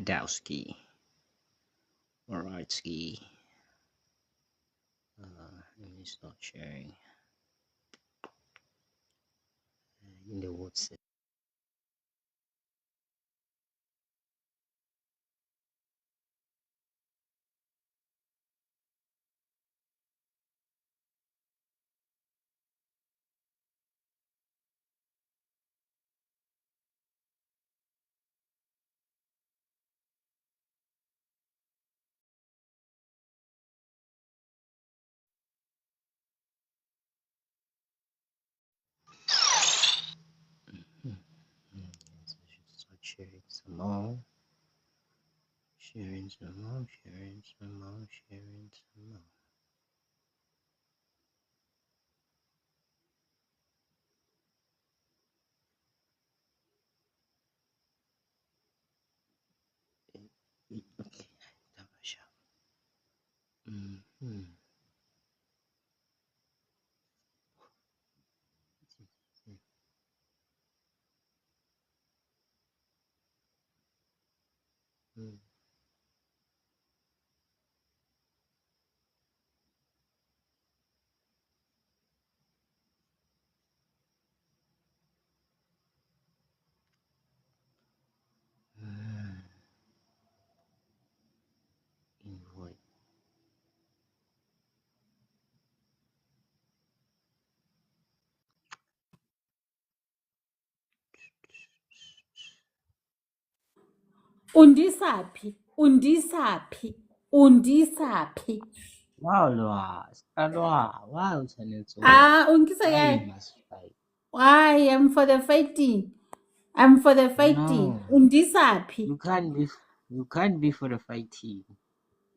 Kadowski. All right, ski. Let me start sharing in the WhatsApp. Yes, I should start sharing some more. Sharing some more. Sharing some more. Sharing some more. Okay. Tamasha. Mm-hmm. Mm-hmm. Invite. Undisaphi. Wow, Loas. Wow, Taneto. Unkisa Why you kae? must fight? I am for the fighting. I'm for the fighting. No, Undisaphi. you can't be. You can't be for the fighting.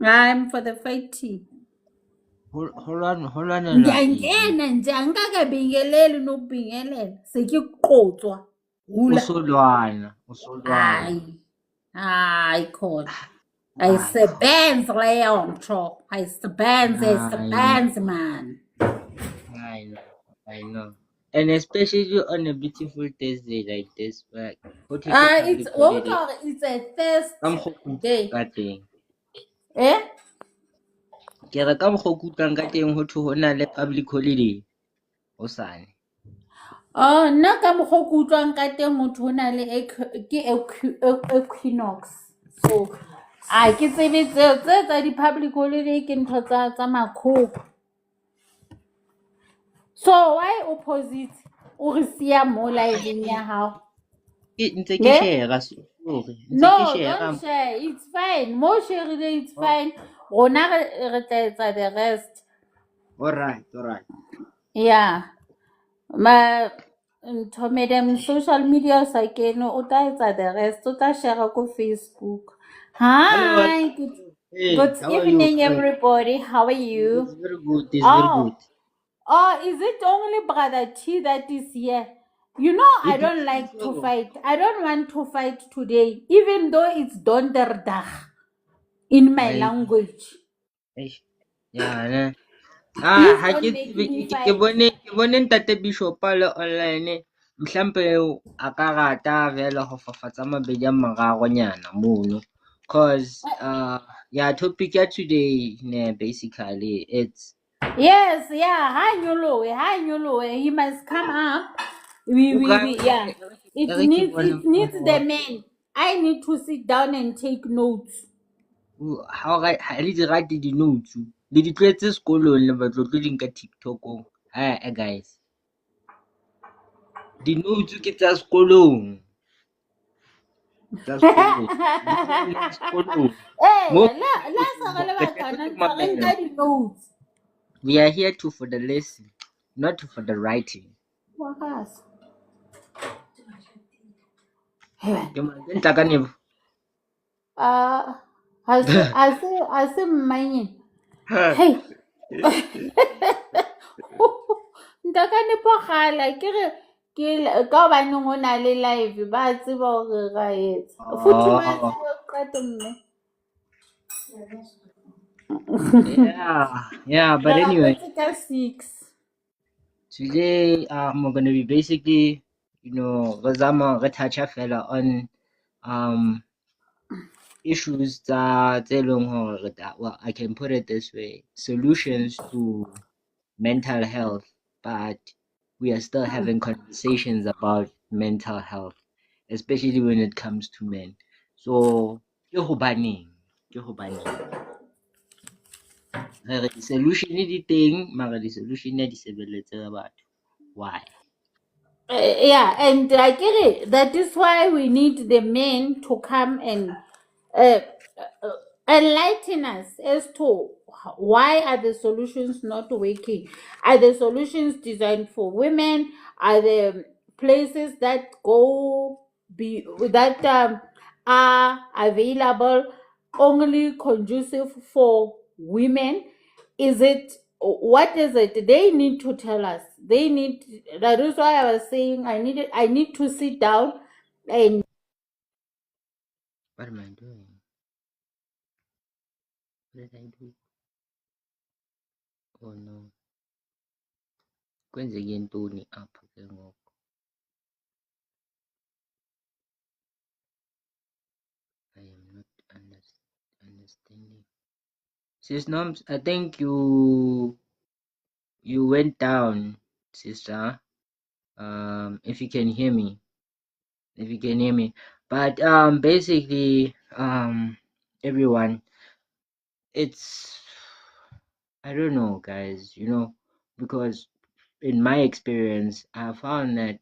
I'm for the fighting. Hold on, Elapi. Ngiyangena nje angikakabingeleli nokubingelela sekuqotswa hula. Usolwana. Hayi khona. Ay, Ayisebenzi leyo nto. Ayisebenzi man. I know. And especially on a beautiful Thursday like this, but what is a It's public holiday? it's a Come Thursday. ka teng. Eh? Ke re ka mokgwa o ke utlwang ka teng ho thwe ho na le public holiday hosane. Nna ka mokgwa o ke utlwang ka teng motho o na le equinox. So, ke tsebe tseo tse tsa di-public holiday ke ntho tsa makgowa. So, why opposite? O re siya mo live-eng ya hao. Ntse ke share-a sorry. Ntse ke No, share-a. don't share. It's fine. Mo share-ile it's fine. Rona re tla etsa the rest. Alright. Yeah. Madam social media sa kene o tla etsa the rest. O tla share ko Facebook. Hello. Hi. Hey, Good how are you? evening, everybody. How are you? It's very good. It's very good. Is it only Brother T that is here? You know, I It don't depends. like to fight. I don't want to fight today, even though it's donderdag in my language. Yeah, ne. Please Ha don't ke make tsebe me ke fight. bone ntate Bishop a le online mhlampe a ka rata vele ho fafatsa mabedi a mararonyana mono cause yeah, topic ya today ne basically it's Yes, yeah. Hi, Nyolo. He must come up. Yeah. It needs the man. I need to sit down and take notes. ha le di rate di-notes le di tlwaetse sekolong le batlo tlo di nka TikTok-ong guys di-notes ke tsa sekolong sekolong mo Hey, let's the notes. we are here for the lesson, not for the writing. Wakas. Hey, Ke ntla ka nevo. I say mine. Hey. Ntakane po gala ke ka baneng o na le live ba tseba hore ra etsa futhi ba Oh, tseba qeto mme yeah, but ra anyway, kwetse ka 6 today we're gonna be basically, re touch a fella on issues well, I can put it this way, solutions to mental health, but we are still having conversations about mental health, especially when it comes to men. So ke hobaneng? Ke hobaneng? Re re di-solution di teng, mara di-solution di sebeletse batho. Why? Yeah, and I get it. That is why we need the men to come and uh, enlighten us as to why are the solutions not working. Are the solutions designed for women? Are the places that are available only conducive for women? Is it, what is it? They need to tell us. They need, that is why I was saying I need to sit down and What am I doing? What did I do? Oh no. Kwenzeke ntoni apha ke ngoku? I am not understanding. Sis Noms, I think you went down, sister. If you can hear me, but basically, everyone, it's, I don't know, guys, because in my experience, I found that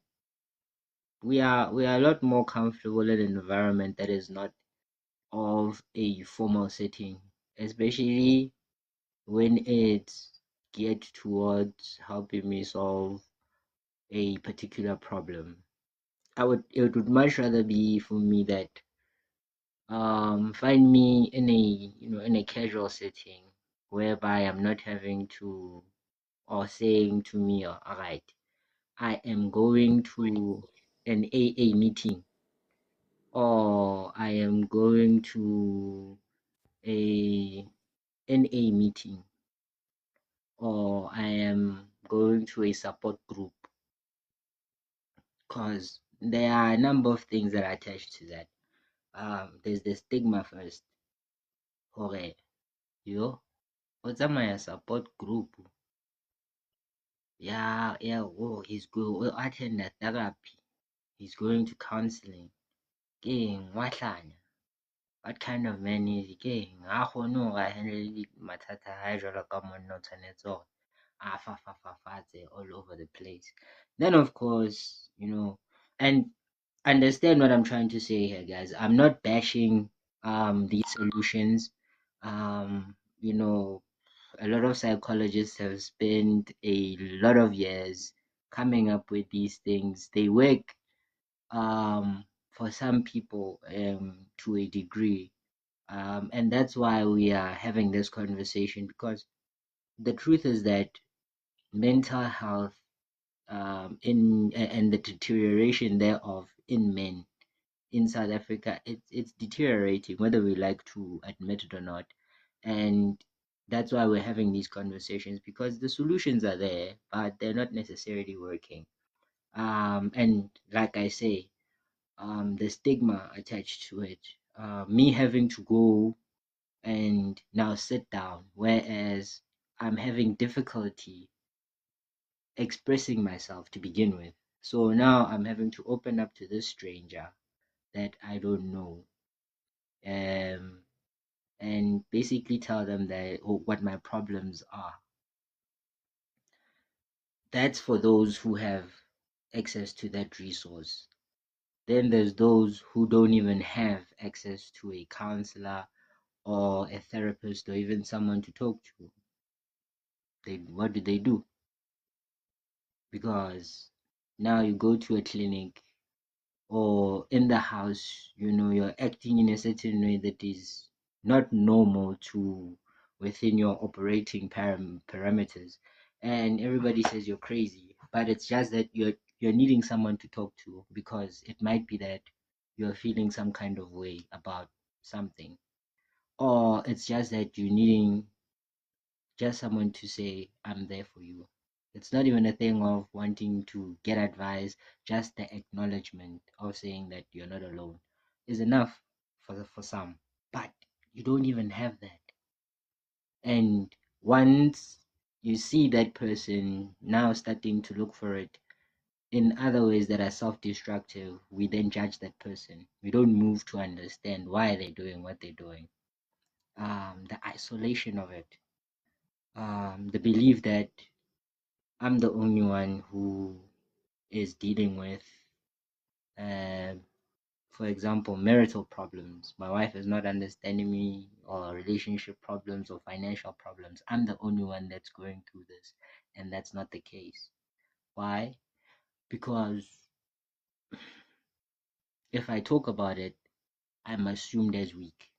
we are a lot more comfortable in an environment that is not of a formal setting, especially when it's geared towards helping me solve a particular problem. It would much rather be for me that find me in a casual setting whereby I'm not having to, or saying to me, all right, I am going to an AA meeting, or I am going to a NA meeting, or I am going to a support group, because there are a number of things that are attached to that. There's the stigma first. Hore, yo, o tsamaya support group. Yeah, oh, he's going to attend a therapy. He's going to counseling. Ke eng, wa hlanya? What kind of man is he? Ke eng, ha kgone hore a handle mathata a hae jwalo ka monna o tshwanetse hore a fafafatse all over the place. Then of course, and understand what I'm trying to say here, guys. I'm not bashing these solutions. A lot of psychologists have spent a lot of years coming up with these things. They work for some people to a degree. And that's why we are having this conversation, because the truth is that mental health and the deterioration thereof in men in South Africa, it's deteriorating, whether we like to admit it or not. And that's why we're having these conversations, because the solutions are there, but they're not necessarily working. And like I say, the stigma attached to it, me having to go and now sit down, whereas I'm having difficulty expressing myself to begin with. So now I'm having to open up to this stranger that I don't know, and basically tell them what my problems are. That's for those who have access to that resource. Then there's those who don't even have access to a counselor or a therapist or even someone to talk to. What do? Because now you go to a clinic or in the house, you're acting in a certain way that is not normal to within your operating parameters, and everybody says you're crazy. But it's just that you're needing someone to talk to, because it might be that you're feeling some kind of way about something, or it's just that you're needing just someone to say, I'm there for you. It's not even a thing of wanting to get advice, just the acknowledgement of saying that you're not alone is enough for some. You don't even have that. And once you see that person now starting to look for it in other ways that are self-destructive, we then judge that person. We don't move to understand why they're doing what they're doing. The isolation of it, the belief that I'm the only one who is dealing with, uh, for example, marital problems. My wife is not understanding me, or relationship problems or financial problems. I'm the only one that's going through this, and that's not the case. Why? Because if I talk about it, I'm assumed as weak.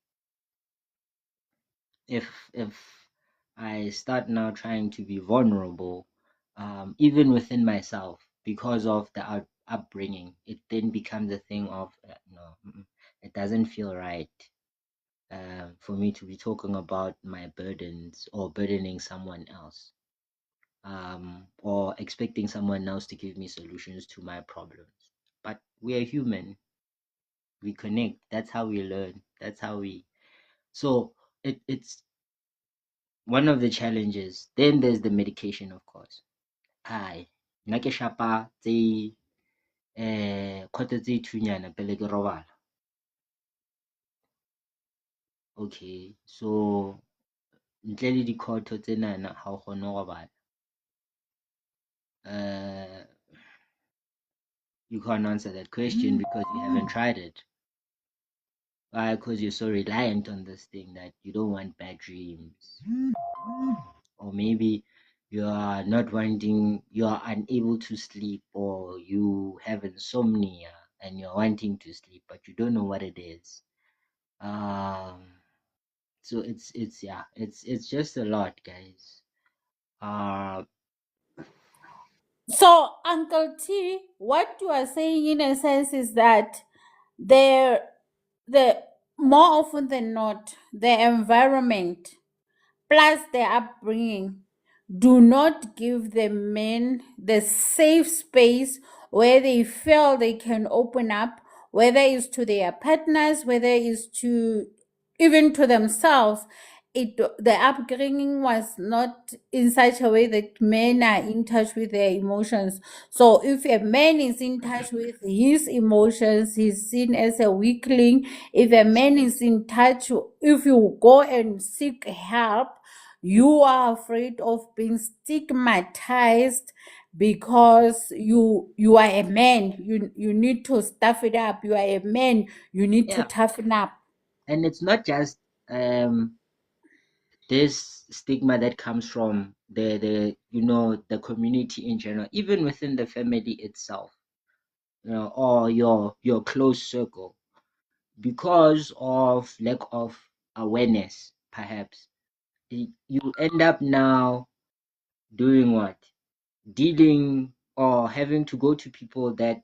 If I start now trying to be vulnerable, even within myself, because of the upbringing, it then becomes a thing of no, it doesn't feel right for me to be talking about my burdens or burdening someone else, or expecting someone else to give me solutions to my problems. But we are human. We connect. That's how we learn. That's how we. So it's one of the challenges. Then there's the medication, of course. Hi, nna ke shapa tse kgoto tse thunyana pele ke robala. Okay, so ntle le dikhoto tsenana ha o kgone ho robala. You can't answer that question because you haven't tried it. Why? Because you're so reliant on this thing that you don't want bad dreams. Or maybe you are not wanting, you are unable to sleep, or you have insomnia and you're wanting to sleep, but you don't know what it is. So it's just a lot, guys. So, Uncle T, what you are saying in a sense is that there, the more often than not, the environment plus their upbringing do not give the men the safe space where they feel they can open up, whether it's to their partners, whether it's to even to themselves. The upbringing was not in such a way that men are in touch with their emotions. So if a man is in touch with his emotions, he's seen as a weakling. If a man is in touch, if you go and seek help, you are afraid of being stigmatized because you are a man. You need to stuff it up. You are a man. You need to Yeah, toughen up. and it's not just this stigma that comes from the community in general, even within the family itself, or your close circle, because of lack of awareness, perhaps. You end up now doing what? Dealing or having to go to people that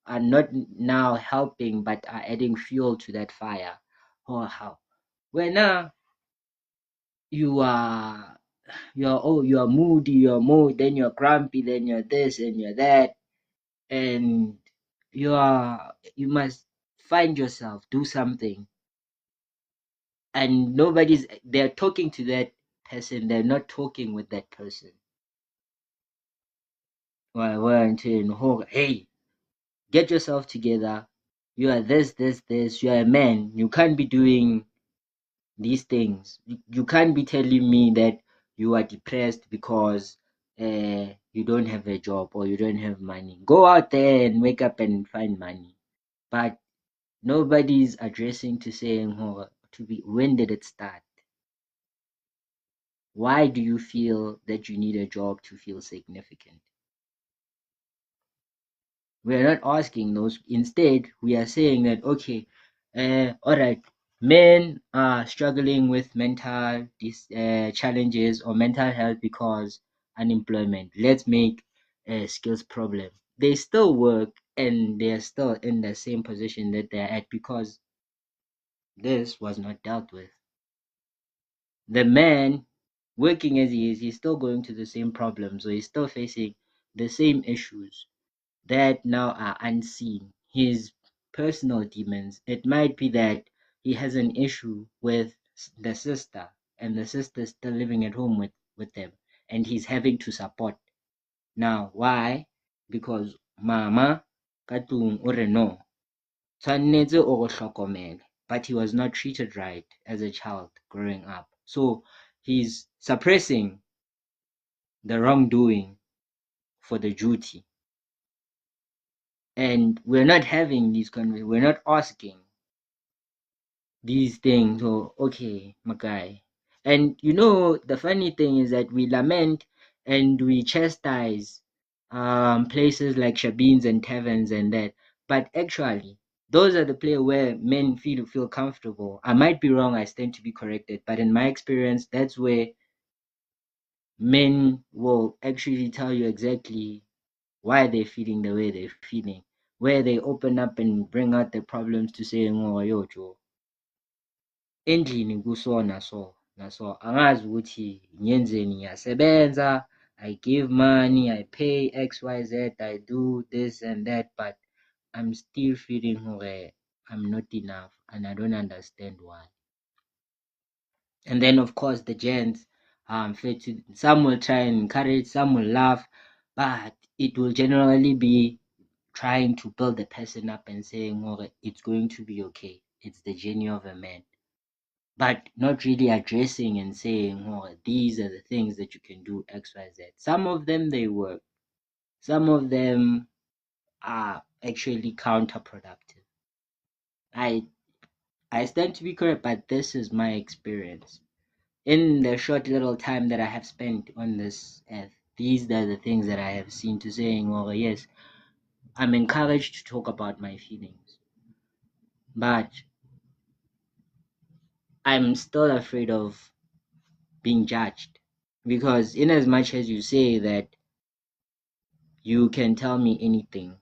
are not now helping but are adding fuel to that fire. Or how? When now you're moody, you're moody, then you're grumpy, then you're this and you're that, and you must find yourself, do something, and they're talking to that person, they're not talking with that person. Hey, get yourself together. You are this. You are a man. You can't be doing these things. You can't be telling me that you are depressed because you don't have a job or you don't have money. Go out there and wake up and find money. But nobody's addressing to saying, oh, when did it start? Why do you feel that you need a job to feel significant? We are not asking those. Instead, we are saying that, okay, all right, men are struggling with mental challenges or mental health because unemployment. Let's make a skills problem. They still work and they are still in the same position that they're at because this was not dealt with. The man, working as he is, he's still going to the same problems, so he's still facing the same issues that now are unseen. His personal demons. It might be that he has an issue with the sister, and the sister's still living at home with them, and he's having to support. Now, why? Because mama ka tlung o re no, tshwanetse o go hlokomele, but he was not treated right as a child growing up. So he's suppressing the wrongdoing for the duty. And we're not having these conversations, we're not asking these things. So, okay, my guy. And the funny thing is that we lament and we chastise places like Shabins and taverns and that, but actually, those are the places where men feel comfortable. I might be wrong, I stand to be corrected, but in my experience, that's where men will actually tell you exactly why they're feeling the way they're feeling, where they open up and bring out their problems to say, oh, yo, Joe, endlini kuso naso angazi ukuthi ngiyenzeni, ngiyasebenza, I give money, I pay XYZ, I do this and that, but I'm still feeling I'm not enough and I don't understand why. And then of course the gents, some will try and encourage, some will laugh, but it will generally be trying to build the person up and saying, it's going to be okay, it's the journey of a man, but not really addressing and saying, these are the things that you can do, XYZ. Some of them they work, some of them are actually counterproductive. I stand to be correct, but this is my experience. In the short little time that I have spent on this earth, these are the things that I have seen to saying, yes, I'm encouraged to talk about my feelings, but I'm still afraid of being judged. Because in as much as you say that you can tell me anything,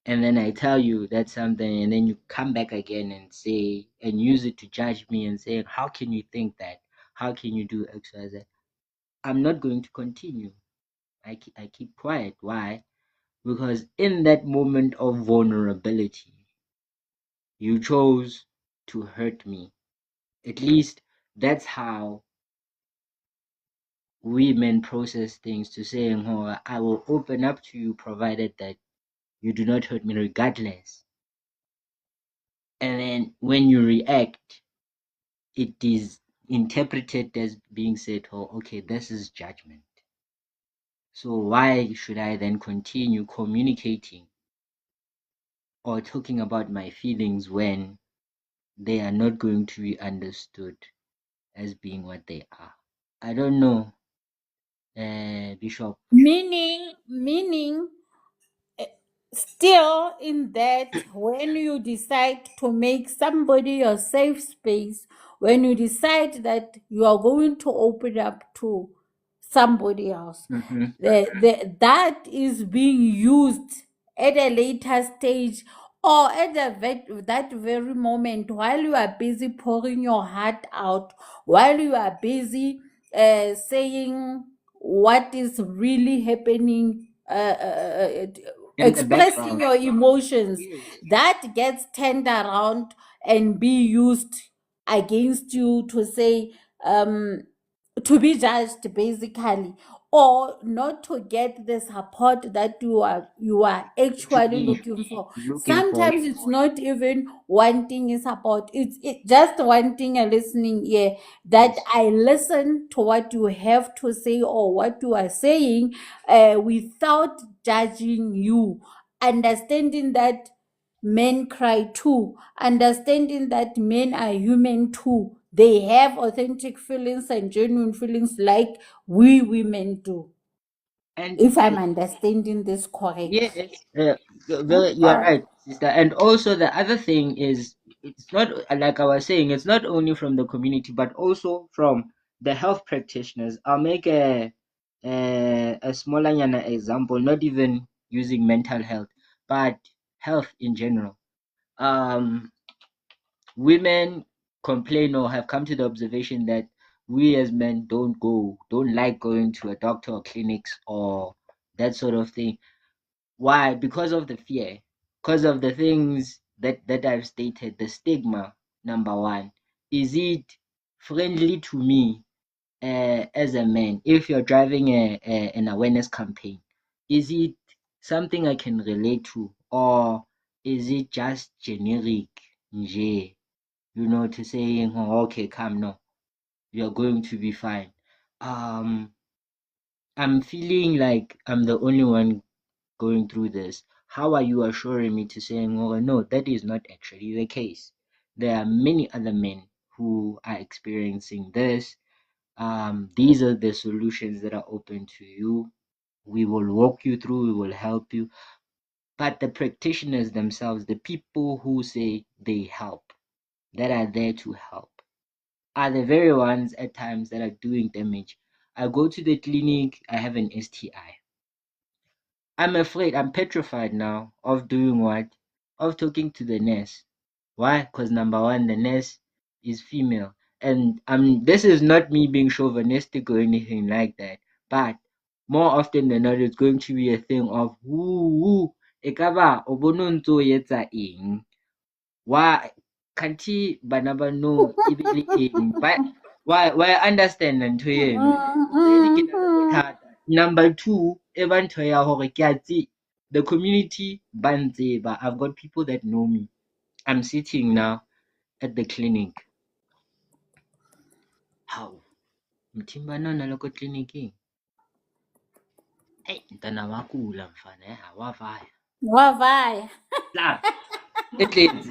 and then I tell you that's something, and then you come back again and say and use it to judge me and say, how can you think that? How can you do XYZ? I'm not going to continue. I keep quiet. Why? Because in that moment of vulnerability, you chose to hurt me. At least that's how we men process things, to saying, I will open up to you provided that you do not hurt me regardless. And then when you react, it is interpreted as being said, okay, this is judgment. So why should I then continue communicating or talking about my feelings when they are not going to be understood as being what they are? I don't know, Bishop. Meaning, still in that, when you decide to make somebody your safe space, when you decide that you are going to open up to somebody else, Mm-hmm. that is being used at a later stage, or at that very moment, while you are busy pouring your heart out, while you are busy saying what is really happening, In the expressing background. your emotions, Yes. that gets turned around and be used against you to say, to be judged basically, or not to get the support that you are actually Actually looking for. looking for. Sometimes it's not even wanting a support, it's just wanting a listening ear, that Yes. I listen to what you have to say or what you are saying, without judging you, understanding that men cry too, understanding that men are human too. They have authentic feelings and genuine feelings like we women do. And If I'm understanding this correctly. yes, you are right, sister. And also the other thing is, it's not like I was saying, it's not only from the community, but also from the health practitioners. I'll make a smaller example, not even using mental health, but health in general. Um, Women complain or have come to the observation that we as men don't like going to a doctor or clinics or that sort of thing. Why? Because of the fear, because of the things that I've stated, the stigma, number one. Is it friendly to me as a man? If you're driving an awareness campaign, is it something I can relate to, or is it just generic, nje, to saying, oh, okay, come, no, you're going to be fine. I'm feeling like I'm the only one going through this. How are you assuring me to saying, oh, no, that is not actually the case? There are many other men who are experiencing this. These are the solutions that are open to you. We will walk you through, we will help you. But the practitioners themselves, the people who say they help, that are there to help, are the very ones at times that are doing damage. I go to the clinic, I have an STI. I'm afraid, I'm petrified now of doing what? Of talking to the nurse. Why? Because number one, the nurse is female. And this is not me being chauvinistic or anything like that. But more often than not, it's going to be a thing of who ekaba obononto yetsa eng. Why kanti bana ba no ebile eng. But why understand ntho eno? Already ke na le bothata. Number two, e ba ntho ya hore ke a the community ba ntseba. I've got people that know me. I'm sitting now at the clinic. How? Mthimbana na loko tleliniking. Hey, ntana wakula mfana awavaya. Wavaya. La, it is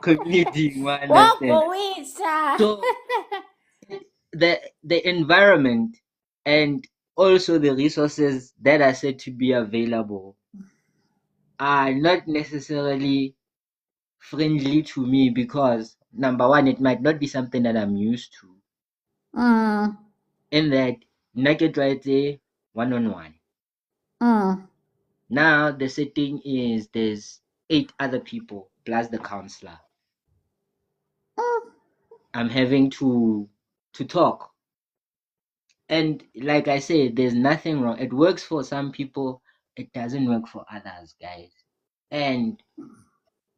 community, you understand. Wagowisha. So the environment and also the resources that are said to be available are not necessarily friendly to me because number one, it might not be something that I'm used to. In that naked right there, one-on-one. Now the setting is there's 8 other people plus the counselor. I'm having to talk. And like I said, there's nothing wrong. It works for some people, it doesn't work for others, guys. And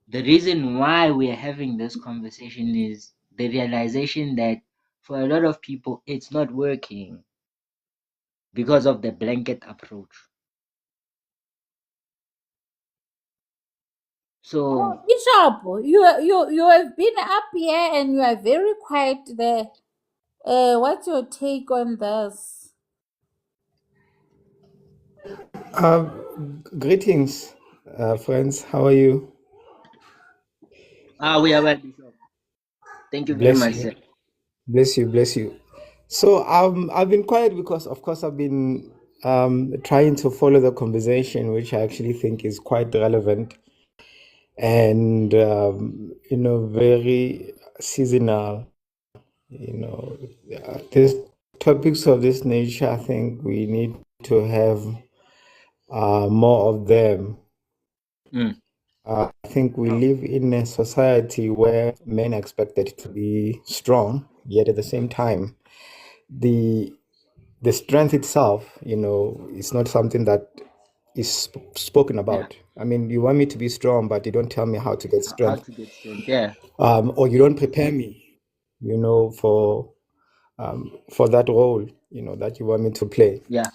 the reason why we're having this conversation is the realization that for a lot of people, it's not working because of the blanket approach. So, Bishop, you have been up here and you are very quiet there. What's your take on this? Greetings, friends. How are you? we are well, Bishop. Thank you very Bless much, you. sir. Bless you. Bless you. So I've been quiet because, of course, I've been trying to follow the conversation, which I actually think is quite relevant and very seasonal. These topics of this nature, I think we need to have more of them. I think we live in a society where men are expected to be strong, yet at the same time, the strength itself, is not something that is spoken Yeah. about. I mean, you want me to be strong, but you don't tell me how to get How strength, to get strength, yeah. or you don't prepare me, for that role, that you want me to play. Yeah.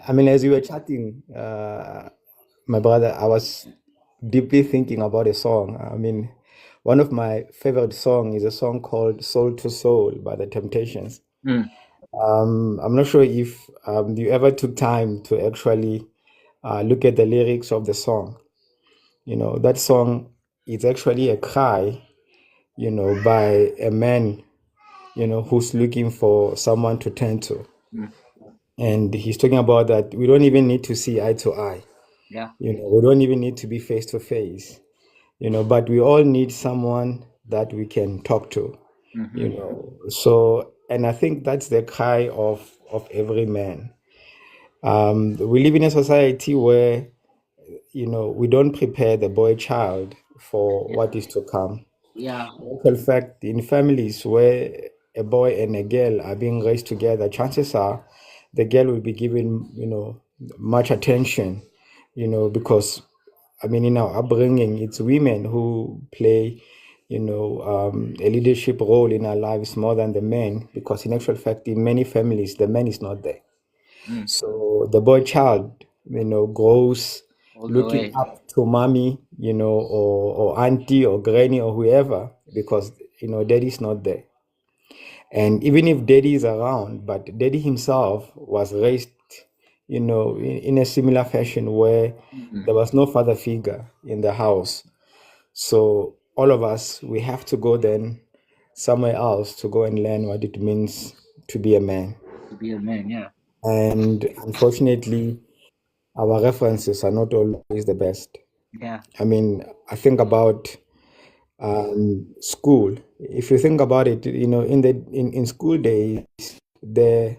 I mean, as you were chatting, my brother, I was deeply thinking about a song. I mean, one of my favorite songs is a song called Soul to Soul by the Temptations. I'm not sure if you ever took time to actually look at the lyrics of the song. That song is actually a cry, by a man, who's looking for someone to turn to. And he's talking about that we don't even need to see eye to eye. Yeah. We don't even need to be face to face. But we all need someone that we can talk to. So, and I think that's the cry of every man. We live in a society where we don't prepare the boy child for what is to come. Yeah. In actual fact, in families where a boy and a girl are being raised together, chances are the girl will be given much attention, because I mean, in our upbringing, it's women who play, a leadership role in our lives more than the men, because in actual fact, in many families, the man is not there. So the boy child, grows all the looking way. up to mommy, or auntie or granny or whoever, because, daddy's not there. And even if daddy is around, but daddy himself was raised, in a similar fashion where there was no father figure in the house. So all of us, we have to go then somewhere else to go and learn what it means to be a man. To be a man, yeah. And unfortunately, our references are not always the best. Yeah. I mean, I think about school. If you think about it, in school days, the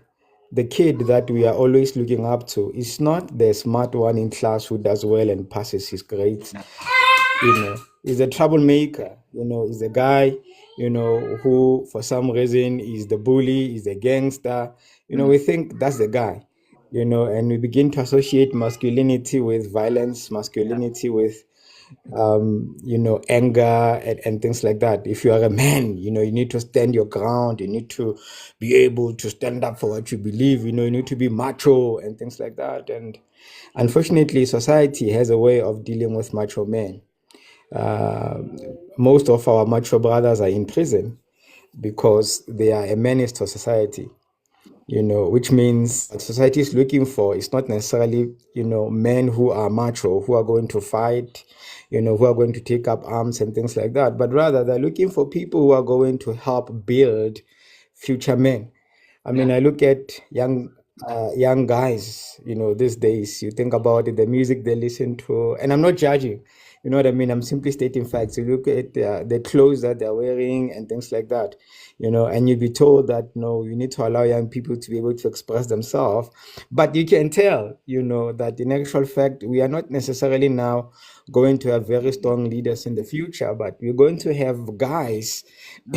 the kid that we are always looking up to is not the smart one in class who does well and passes his grades. No. Is a troublemaker. Is a guy, who for some reason is the bully, is a gangster. We think that's the guy. And we begin to associate masculinity with violence, masculinity with anger and things like that. If you are a man, you need to stand your ground. You need to be able to stand up for what you believe. You need to be macho and things like that. And unfortunately, society has a way of dealing with macho men. Most of our macho brothers are in prison because they are a menace to society, which means what society is looking for is not necessarily, men who are macho, who are going to fight, who are going to take up arms and things like that, but rather they're looking for people who are going to help build future men. I mean, Yeah. I look at young guys, these days. You think about it, the music they listen to, and I'm not judging. You know what I mean? I'm simply stating facts. You look at the clothes that they're wearing and things like that, and you'd be told that no, you need to allow young people to be able to express themselves. But you can tell, that in actual fact, we are not necessarily now going to have very strong leaders in the future, but we're going to have guys,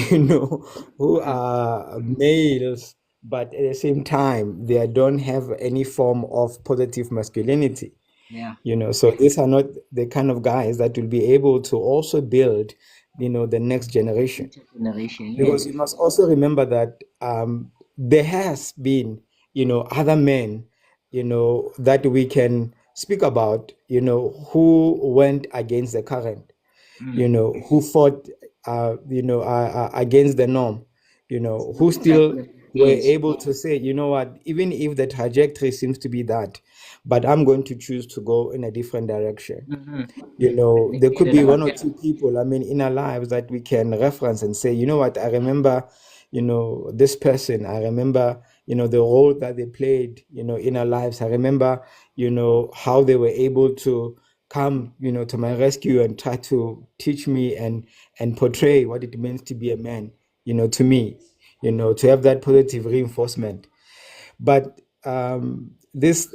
who are males, but at the same time, they don't have any form of positive masculinity. Yeah. So these are not the kind of guys that will be able to also build, the next generation. Future generation, Because yes. you must also remember that there has been, other men, that we can speak about, who went against the current, who fought, against the norm, who still Exactly. were Yes. able to say, you know what, even if the trajectory seems to be that, but I'm going to choose to go in a different direction. They There get could it be out. one or two people, I mean, in our lives that we can reference and say, you know what, I remember, this person. I remember, the role that they played, in our lives. I remember, how they were able to come, to my rescue and try to teach me and portray what it means to be a man, to me, to have that positive reinforcement. But this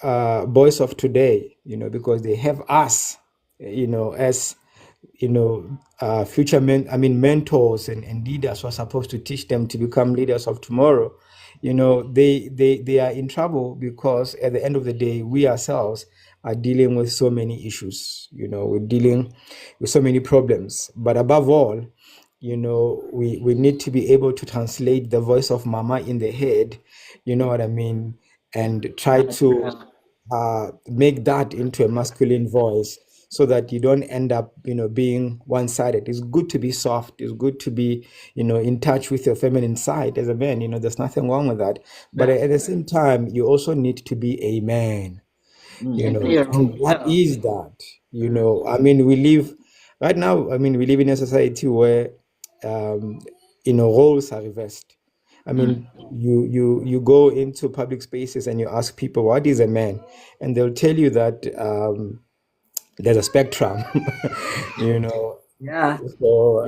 boys of today, because they have us, as future men, I mean, mentors and leaders who are supposed to teach them to become leaders of tomorrow. They are in trouble because at the end of the day, we ourselves are dealing with so many issues. We're dealing with so many problems. But above all, we need to be able to translate the voice of mama in the head, you know what I mean, and try to make that into a masculine voice so that you don't end up, being one-sided. It's good to be soft. It's good to be, in touch with your feminine side as a man. There's nothing wrong with that. But Yeah. at the same time, you also need to be a man. And play a And role. what Yeah. is that? I mean, we live right now. I mean, we live in a society where, um, roles are reversed. I mean, you go into public spaces and you ask people what is a man, and they'll tell you that there's a spectrum. you know, Yeah. so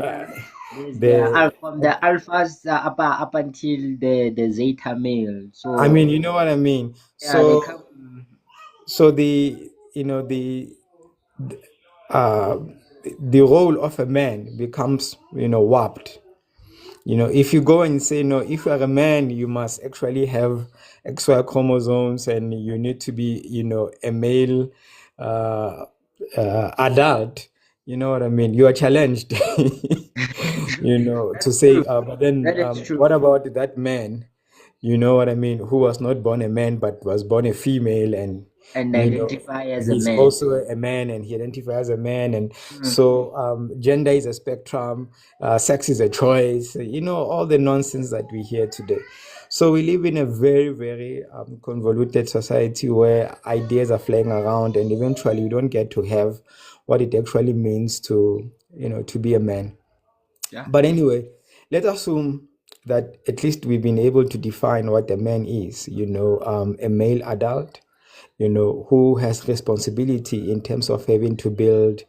There's the from the alphas up until the zeta male. I So mean, you know what I mean. yeah, they So come. so the you know uh, the role of a man becomes warped. If you go and say no, if you are a man, you must actually have XY chromosomes and you need to be a male, adult, you know what I mean? You are challenged, to That's say, true. but then That is true. what about that man, you know what I mean, who was not born a man but was born a female, and And you know identify as a he's man. also a man and he identifies as a man, and Mm. so gender is a spectrum, sex is a choice, all the nonsense that we hear today. So we live in a very, very convoluted society where ideas are flying around, and eventually you don't get to have what it actually means to, to be a man. Yeah. But anyway, let's assume that at least we've been able to define what a man is, a male adult, who has responsibility in terms of having to build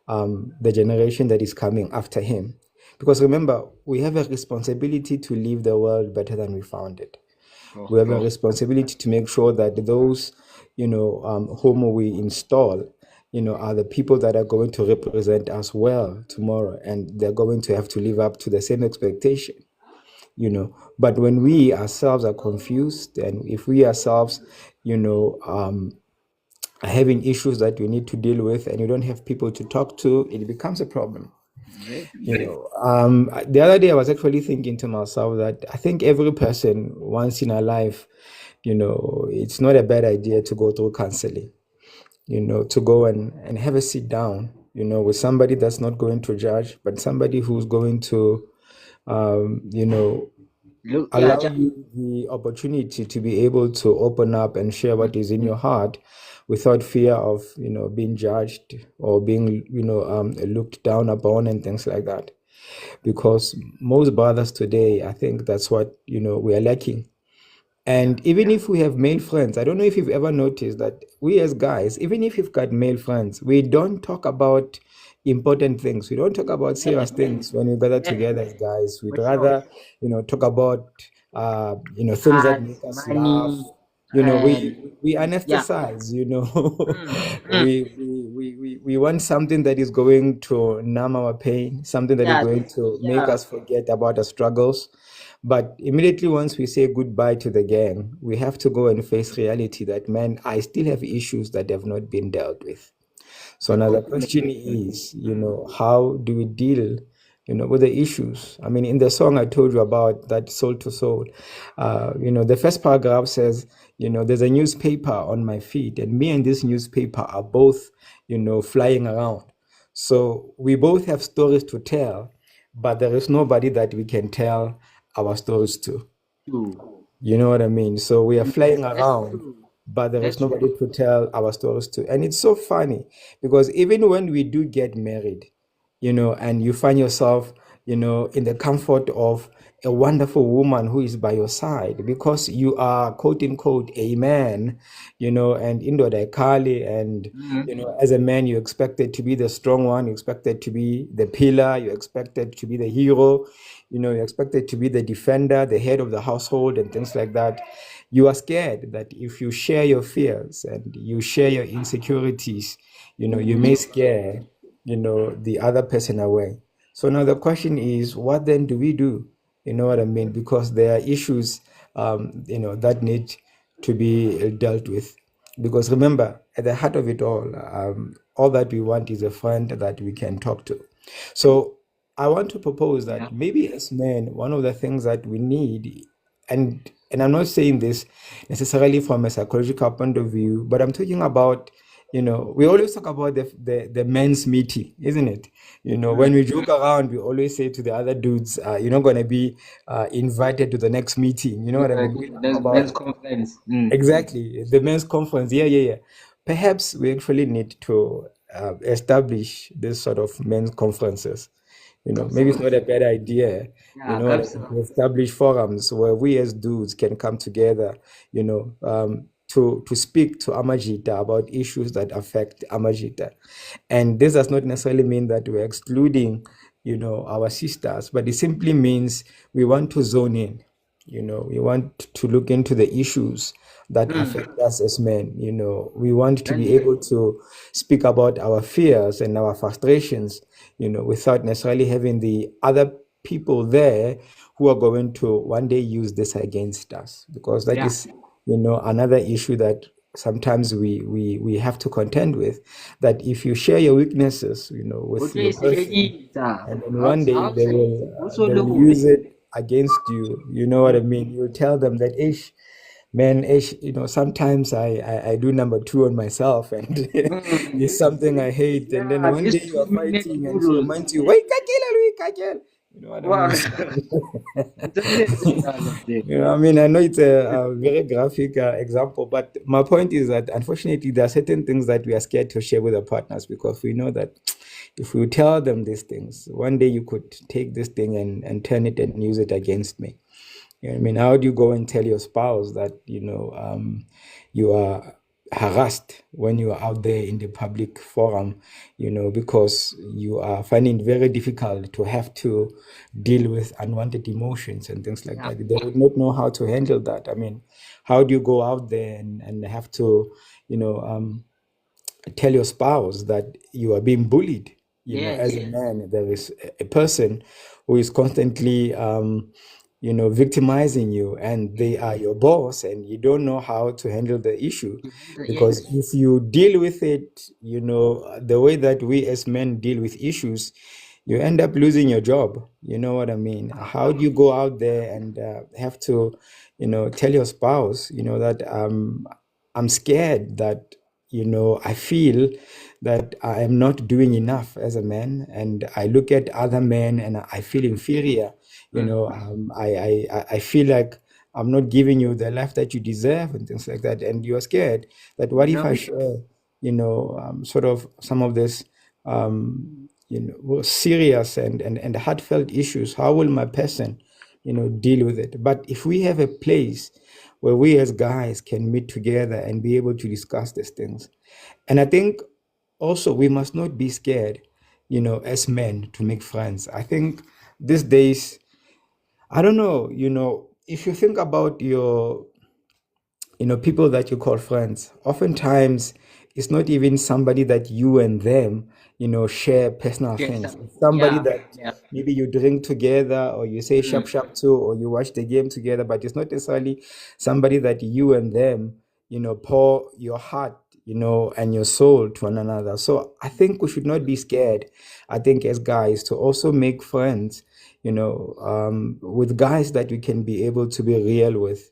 the generation that is coming after him. Because remember, we have a responsibility to leave the world better than we found it. For We have a sure. responsibility to make sure that those, whom we install, are the people that are going to represent us well tomorrow, and they're going to have to live up to the same expectation. But when we ourselves are confused, and if we ourselves, are having issues that we need to deal with, and you don't have people to talk to, it becomes a problem. Very The other day I was actually thinking to myself that I think every person once in a life, it's not a bad idea to go through counseling, to go and have a sit down, with somebody that's not going to judge, but somebody who's going to, Look, yeah, allow you the opportunity to be able to open up and share what is in your heart without fear of, being judged or being, looked down upon and things like that. Because most brothers today, I think that's what, we are lacking. And even if we have male friends, I don't know if you've ever noticed that we as guys, even if you've got male friends, we don't talk about important things. We don't talk about serious things when we gather yeah, together as guys. We'd for sure. rather, talk about, things that Cars, make us laugh. money, and We yeah. anesthetize, Mm, mm. we want something that is going to numb our pain, something that is Yeah, going to make yeah. us forget about our struggles. But immediately once we say goodbye to the gang, we have to go and face reality that, man, I still have issues that have not been dealt with. So now the question Definitely. is, how do we deal, with the issues? I mean, in the song I told you about, that soul to soul, the first paragraph says, there's a newspaper on my feet, and me and this newspaper are both, flying around. So we both have stories to tell, but there is nobody that we can tell our stories to. True. You know what I mean? So we are flying That's around, true. but there is That's nobody true. to tell our stories to. And it's so funny because even when we do get married, and you find yourself, in the comfort of a wonderful woman who is by your side because you are quote unquote a man, and Indo Kali, and Mm, as a man, you expected to be the strong one, you expected to be the pillar, you expected to be the hero, you're expected to be the defender, the head of the household, and things like that. You are scared that if you share your fears and you share your insecurities, you may scare, the other person away. So now the question is, what then do we do? You know what I mean? Because there are issues, that need to be dealt with. Because remember, at the heart of it all that we want is a friend that we can talk to. So I want to propose yeah. that maybe as men, one of the things that we need, and I'm not saying this necessarily from a psychological point of view, but I'm talking about, we always talk about the men's meeting, isn't it? When Mm. we joke around, we always say to the other dudes, you're not going to be invited to the next meeting. You know what I mean? We talk There's men's about conference. Mm. exactly the men's conference. Yeah, yeah, yeah. Perhaps we actually need to establish this sort of men's conferences. Maybe it's not a Absolutely. bad idea, Yeah, what I mean, to absolutely. establish forums where we as dudes can come together, to speak to Amajita about issues that affect Amajita. And this does not necessarily mean that we're excluding, our sisters, but it simply means we want to zone in. We want to look into the issues that Mm. affect us as men. We want to That's be able to speak about our fears and our frustrations, without necessarily having the other people there who are going to one day use this against us. Because that yeah. is, another issue that sometimes we have to contend with, that if you share your weaknesses, with your person, and then one day they will use it against you. You know what I mean? You'll tell them that, ish, man, ish, sometimes I do number two on myself, and it's something I hate. And then one day you are fighting and she reminds you, wait, Kakela. You know what I mean? I mean, I know it's a very graphic example, but my point is that unfortunately there are certain things that we are scared to share with our partners, because we know that if we tell them these things, one day you could take this thing and turn it and use it against me. You know what I mean? How do you go and tell your spouse that, you are harassed when you are out there in the public forum, because you are finding it very difficult to have to deal with unwanted emotions and things like that? They would not know how to handle that. I mean, how do you go out there and have to, tell your spouse that you are being bullied? As a man, there is a person who is constantly victimizing you, and they are your boss, and you don't know how to handle the issue. Because if you deal with it, the way that we as men deal with issues, you end up losing your job. You know what I mean? How do you go out there and have to, tell your spouse, that I'm scared that, I feel that I am not doing enough as a man, and I look at other men and I feel inferior. I feel like I'm not giving you the life that you deserve and things like that. And you're scared that what if I share, sort of some of this, serious and heartfelt issues? How will my person, deal with it? But if we have a place where we as guys can meet together and be able to discuss these things, and I think also we must not be scared, as men, to make friends. I think these days, I don't know, if you think about your, people that you call friends, oftentimes it's not even somebody that you and them, share personal things. It's somebody that maybe you drink together, or you say sharp sharp to, or you watch the game together, but it's not necessarily somebody that you and them, pour your heart, and your soul to one another. So I think we should not be scared, I think, as guys, to also make friends, with guys that we can be able to be real with.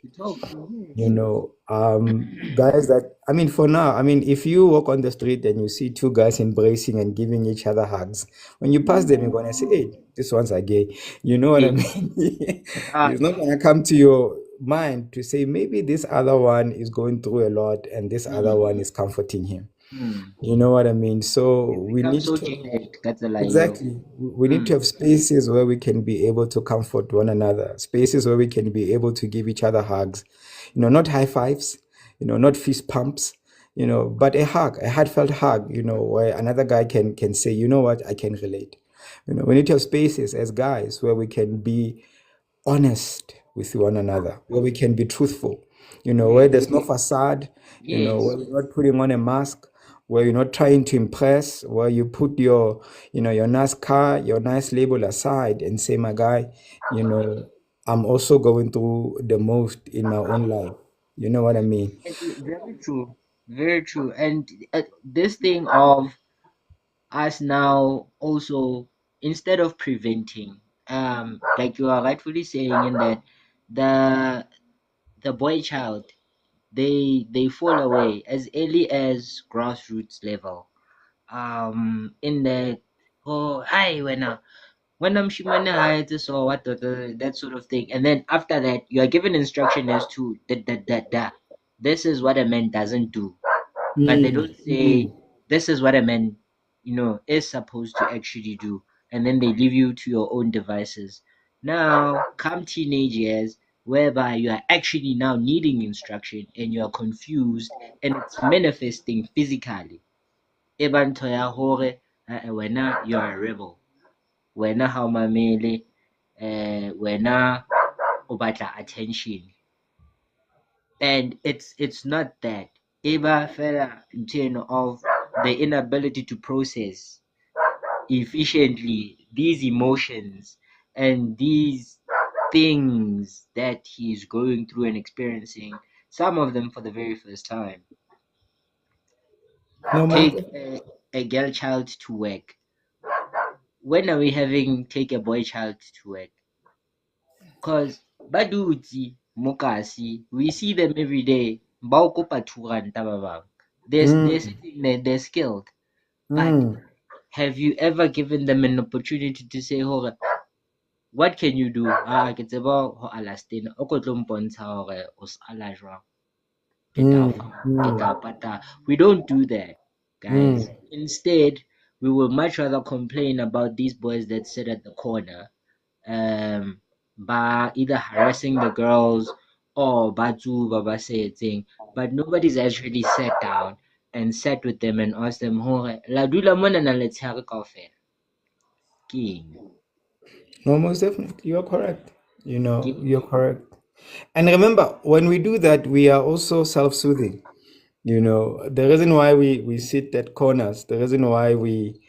Guys that, I mean, for now, I mean, if you walk on the street and you see two guys embracing and giving each other hugs, when you pass them, you're gonna say, hey, these ones are gay. You know what I mean? It's not gonna come to your mind to say maybe this other one is going through a lot and this other one is comforting him. You know what I mean? So we need to, exactly, we need to have spaces where we can be able to comfort one another, spaces where we can be able to give each other hugs, not high fives, not fist pumps, but a hug, a heartfelt hug, where another guy can say, you know what, I can relate. We need to have spaces as guys where we can be honest with one another, where we can be truthful, where there's no facade, where you're not putting on a mask, where you're not trying to impress, where you put your, your nice car, your nice label aside and say, my guy, I'm also going through the most in my own life. You know what I mean? Very true. Very true. And this thing of us now also, instead of preventing, like you are rightfully saying, in that the the boy child, they fall away as early as grassroots level. In the, oh hi when I'm shimane hiatus or what that sort of thing, and then after that you are given instruction as to that this is what a man doesn't do, but they don't say this is what a man is supposed to actually do, and then they leave you to your own devices. Now come teenage years, whereby you are actually now needing instruction and you are confused, and it's manifesting physically. Eba ntho ya hore wena you are a rebel, wena ha o mamele, wena o batla attention, and it's not that. Eba fela ntho of the inability to process efficiently these emotions and these things that he's going through and experiencing, some of them for the very first time. No, most Take definitely. a girl child to work. When are we having take a boy child to work? Cause badutsi mokasi, we see them every day. Ba o kopa 2 ranta ba bang. They're Mm, sitting there, they're skilled. But mm, have you ever given them an opportunity to say, hore, what can you do? Ah, ke tseba ho ala stena. O ko tlo mpontsha hore o se ala jwang. Ke tla o mm, fa, ke mm, tla o patala. We don't do that, guys. mm. Instead, we would much rather complain about these boys that sit at the corner, by either harassing the girls or batsuba ba setseng, but nobody's actually sat down and sat with them and asked them, hore, la dula mona na letshehare kaofela. Ke eng? No, most definitely. You're correct. Ke You're correct. And remember, when we do that, we are also self-soothing. The reason why we sit at corners, the reason why we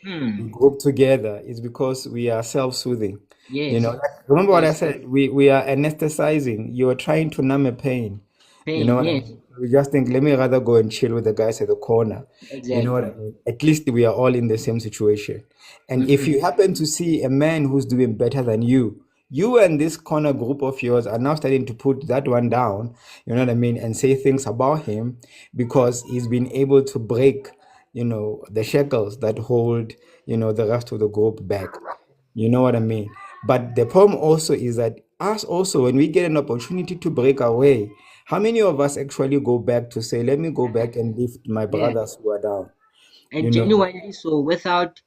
group together is because we are self-soothing. Yes, Remember what I yes, said? We are anesthetizing. You are trying to numb a pain. You know pain, what I yes, mean? We just think, let me rather go and chill with the guys at the corner. You know what I exactly. mean? At least we are all in the same situation. And if Mm-hmm. you happen to see a man who's doing better than you and this corner group of yours are now starting to put that one down, you know what I mean, and say things about him because he's been able to break, the shackles that hold, the rest of the group back. You know what I mean? But the problem also is that us also, when we get an opportunity to break away, how many of us actually go back to say, let me go back and lift my Yeah, brothers who are down? You and know? genuinely so, without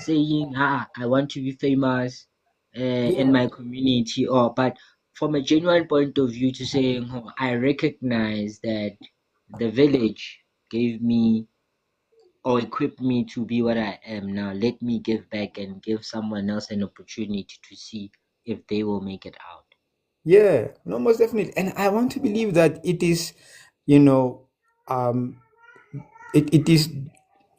saying, I want to be famous in Yeah. my community, or but from a genuine point of view, to saying, oh, I recognize that the village gave me or equipped me to be what I am now. Let me give back and give someone else an opportunity to see if they will make it out. Yeah, no, most definitely. And I want to believe that it is, you know, um, it is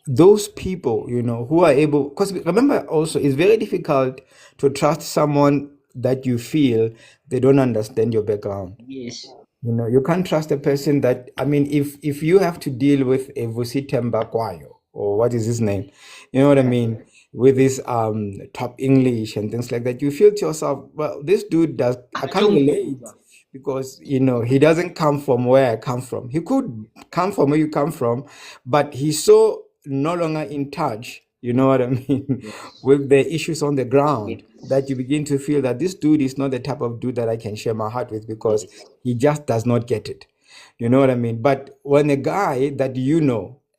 those people, who are able, because remember also, it's very difficult to trust someone that you feel they don't understand your background. Yes, You can't trust a person that, I mean, if you have to deal with a Vusitemba Kwayo, or what is his name, you know what I yeah, mean, with this top English and things like that, you feel to yourself, well, this dude does, I can't relate because he doesn't come from where I come from. He could come from where you come from, but he's so no longer in touch, you know what I mean, yes, with the issues on the ground, that you yes, begin to feel that this dude is not the type of dude that I can share my heart with because yes, he just does not get it. You know what I mean? But when a guy that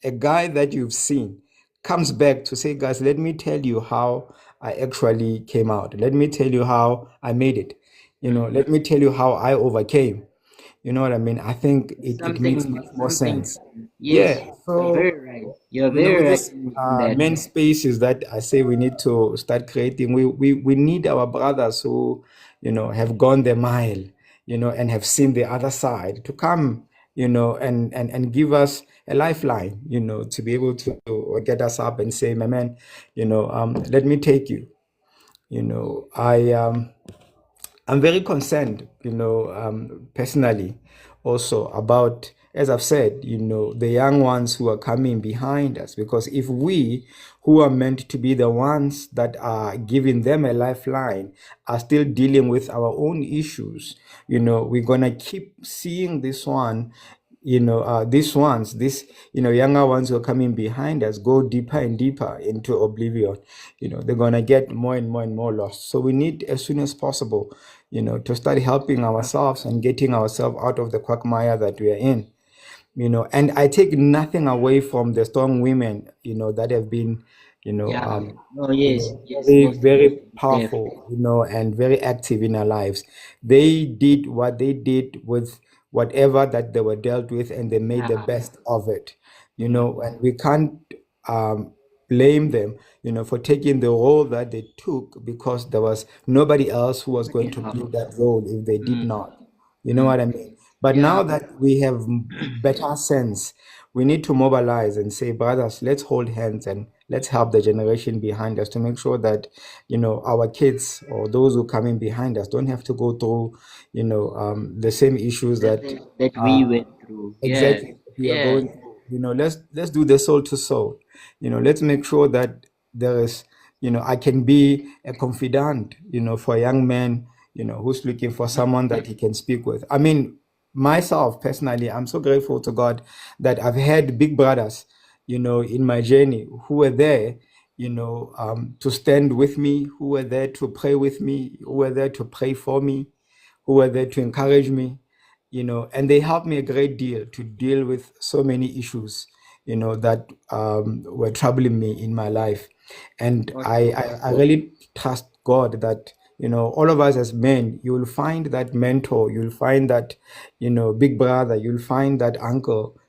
a guy that you've seen, comes back to say, guys, let me tell you how I actually came out. Let me tell you how I made it. mm-hmm. Let me tell you how I overcame. You know what I mean? I think it makes much It's more something. sense. Yes, Yeah. you're very So right. You're very with right this in that. main spaces that I say we need to start creating, we need our brothers who, have gone the mile, and have seen the other side to come, and give us a lifeline, to be able to get us up and say, my man, let me take you. I'm very concerned, personally, also about, as I've said, the young ones who are coming behind us. Because if we, who are meant to be the ones that are giving them a lifeline, are still dealing with our own issues, we're gonna keep seeing these younger ones who are coming behind us go deeper and deeper into oblivion. They're gonna get more and more and more lost. So we need, as soon as possible, to start helping ourselves and getting ourselves out of the quagmire that we are in. And I take nothing away from the strong women, that have been, you know, Yeah. um, Oh, yes, yes, very, most, very definitely. powerful, and very active in our lives. They did what they did with whatever that they were dealt with, and they made the Yeah. best of it. Mm. And we can't um, blame them, for taking the role that they took, because there was nobody else who was going Nobody to play else. that role if they did Mm. not. You know Mm. what I mean? But Yeah. now that we have better sense, we need to mobilize and say, brothers, let's hold hands and let's help the generation behind us to make sure that, our kids or those who come in behind us don't have to go through, the same issues That, that that, that we uh, went through. Yeah. exactly we are Yeah. going through. let's do the soul to soul. Let's make sure that there is, I can be a confidant, for a young man, who's looking for someone that he can speak with. I mean, myself personally, I'm so grateful to God that I've had big brothers, in my journey, who were there, to stand with me, who were there to pray with me, who were there to pray for me, who were there to encourage me, and they helped me a great deal to deal with so many issues, that were troubling me in my life. And I really trust God that, all of us as men, you will find that mentor, you'll find that, big brother, you'll find that uncle,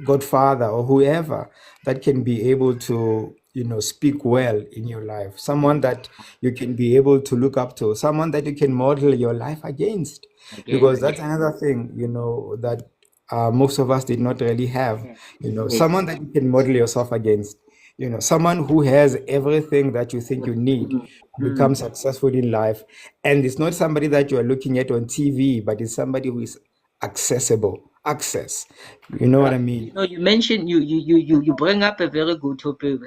godfather, or whoever that can be able to, speak well in your life, someone that you can be able to look up to, someone that you can model your life against, because that's another thing, that most of us did not really have, someone that you can model yourself against, someone who has everything that you think you need to become successful in life. And it's not somebody that you are looking at on TV, but it's somebody who is access. You know what I mean? You mentioned you bring up a very good topic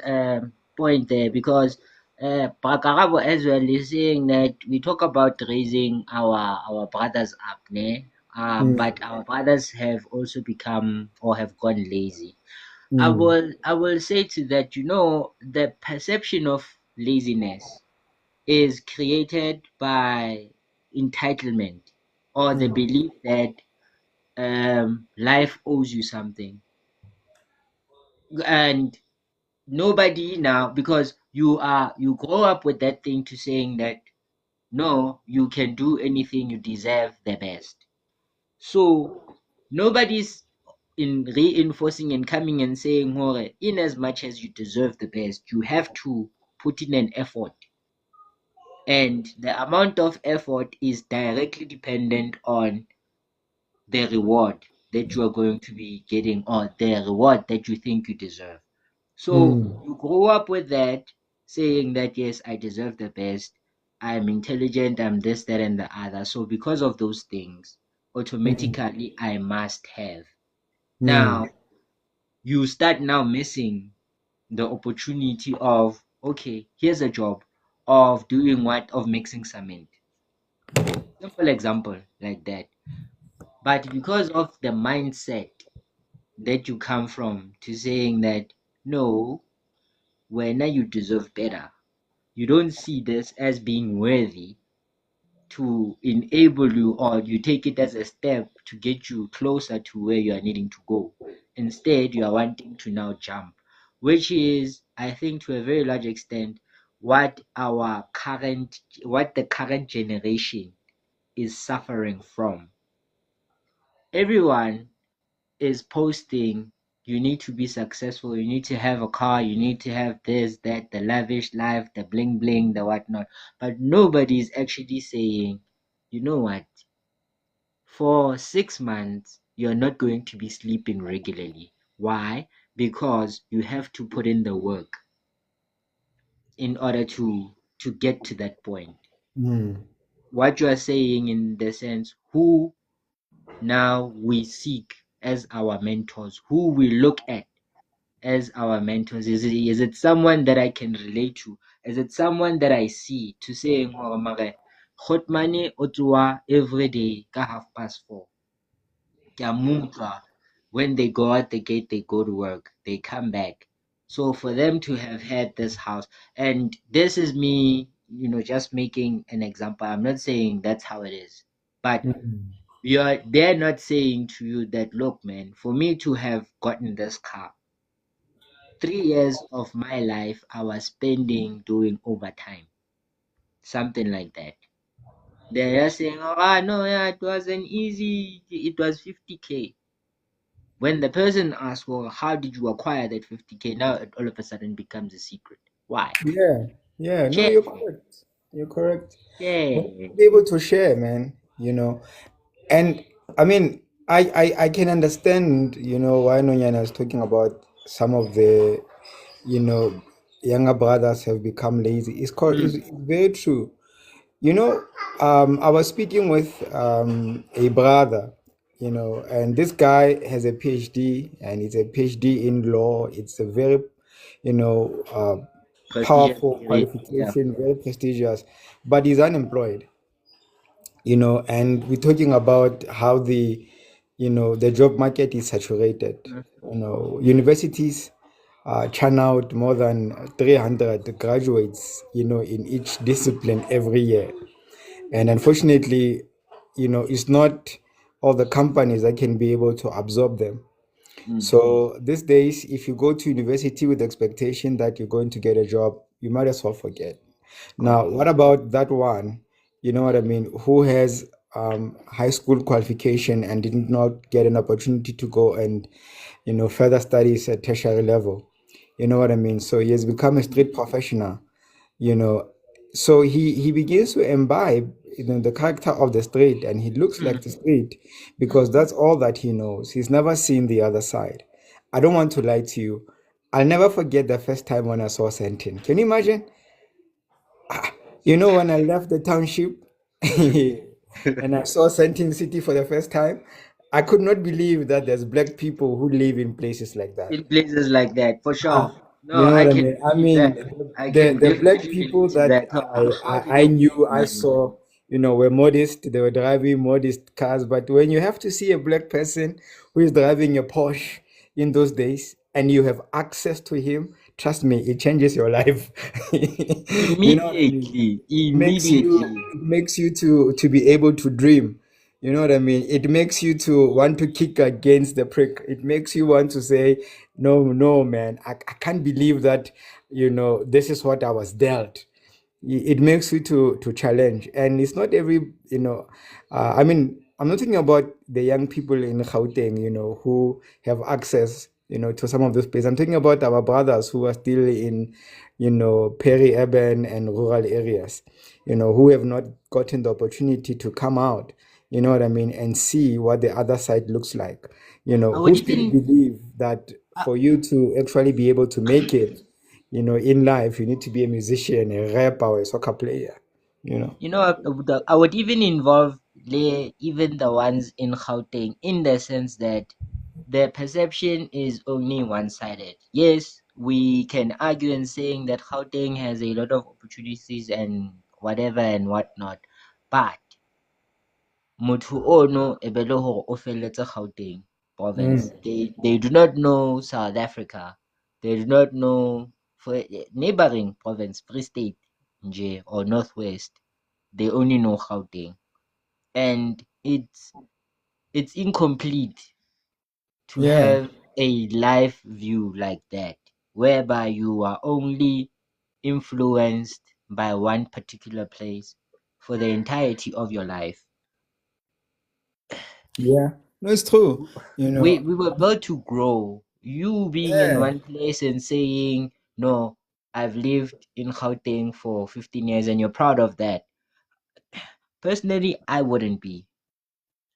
point there, because Pakarabo as well is saying that we talk about raising our brothers up, ne? But our brothers have also become or have gone lazy. I will say to that, the perception of laziness is created by entitlement, or the belief that life owes you something. And nobody now, because you grow up with that thing to saying that no, you can do anything, you deserve the best. So nobody's in reinforcing and coming and saying, "Hore, in as much as you deserve the best, you have to put in an effort." And the amount of effort is directly dependent on the reward that you are going to be getting, or the reward that you think you deserve. So you grow up with that, saying that yes, I deserve the best, I'm intelligent, I'm this, that, and the other. So because of those things, automatically I must have. Now you start now missing the opportunity of, okay, here's a job of doing what, of mixing cement. Simple example like that. But because of the mindset that you come from, to saying that no, when you deserve better, you don't see this as being worthy to enable you, or you take it as a step to get you closer to where you are needing to go. Instead, you are wanting to now jump, which is, I think, to a very large extent, what the current generation is suffering from. Everyone is posting, you need to be successful, you need to have a car, you need to have this, that, the lavish life, the bling bling, the whatnot. But nobody is actually saying, you know what, for 6 months, you're not going to be sleeping regularly. Why? Because you have to put in the work in order to get to that point. What you are saying, in the sense, who now we seek as our mentors, who we look at as our mentors? Is it someone that I can relate to? Is it someone that I see to say, "Oh, mare, Khotmane o tsoa every day ka 4:30. Ke a mo utlwa. When they go out the gate, they go to work, they come back." So for them to have had this house, and this is me, just making an example. I'm not saying that's how it is, but they're not saying to you that, look, man, for me to have gotten this car, 3 years of my life I was spending doing overtime, something like that. They're just saying, oh, no, yeah, it wasn't easy, it was 50K. When the person asks, well, how did you acquire that 50K? Now it all of a sudden becomes a secret. Why? No, Share. you're correct. We need Share. to be able to share, man, and I mean, I can understand, why Nonyana is talking about some of the, younger brothers have become lazy. It's very true. I was speaking with a brother, and this guy has a PhD, and it's a PhD in law. It's a very, you know, uh, Prestigious powerful degree. Yeah. qualification, very prestigious, but he's unemployed. And we're talking about how the job market is saturated. Mm. Universities churn out more than 300 graduates, in each discipline every year. And unfortunately, it's not all the companies that can be able to absorb them. Mm. So these days, if you go to university with the expectation that you're going to get a job, you might as well forget. Now, what Completely. about that one? You know what I mean? Who has high school qualification and did not get an opportunity to go and further studies at tertiary level. You know what I mean? So he has become a street professional. you know so he begins to imbibe the character of the street, and he looks Mm. like the street because that's all that he knows. He's never seen the other side. I don't want to lie to you. I'll never forget the first time when I saw Sentin. Can you imagine? When I left the township and I saw Sentin City for the first time, I could not believe that there's black people who live in places like that. In places like that, for Ah, sure. you No, know I what I can mean? I believe mean, that. I the can the black definitely people relate to that that. How did I they knew, live, I man? saw, were modest. They were driving modest cars. But when you have to see a black person who is driving a Porsche in those days, and you have access to him, trust me, it changes your life. You know what I mean? Immediately, It makes you immediately. it makes you to be able to dream. You know what I mean? It makes you to want to kick against the prick. It makes you want to say, no, no, man, I can't believe that, this is what I was dealt. It makes you to challenge. And it's not every, I mean, I'm not talking about the young people in Gauteng, who have access, to some of those places. I'm talking about our brothers who are still in, peri-urban and rural areas, who have not gotten the opportunity to come out, you know what I mean, and see what the other side looks like. I Who would still even, believe that uh, for you to actually be able to make it, in life, you need to be a musician, a rapper, or a soccer player, you know. I would even involve even the ones in Gauteng in the sense that their perception is only one-sided. Yes, we can argue and saying that Gauteng has a lot of opportunities and whatever and whatnot, but motho ono e be le hore o felletse Gauteng province. Mm. They do not know South Africa. They do not know for neighboring province, Free State, nje, or Northwest. They only know Gauteng. And it's incomplete to Yeah, have a life view like that, whereby you are only influenced by one particular place for the entirety of your life. yeah. No, it's true. You know, We were about to grow. You being in yeah. one place and saying, no, I've lived in Gauteng for 15 years and you're proud of that. Personally, I wouldn't be.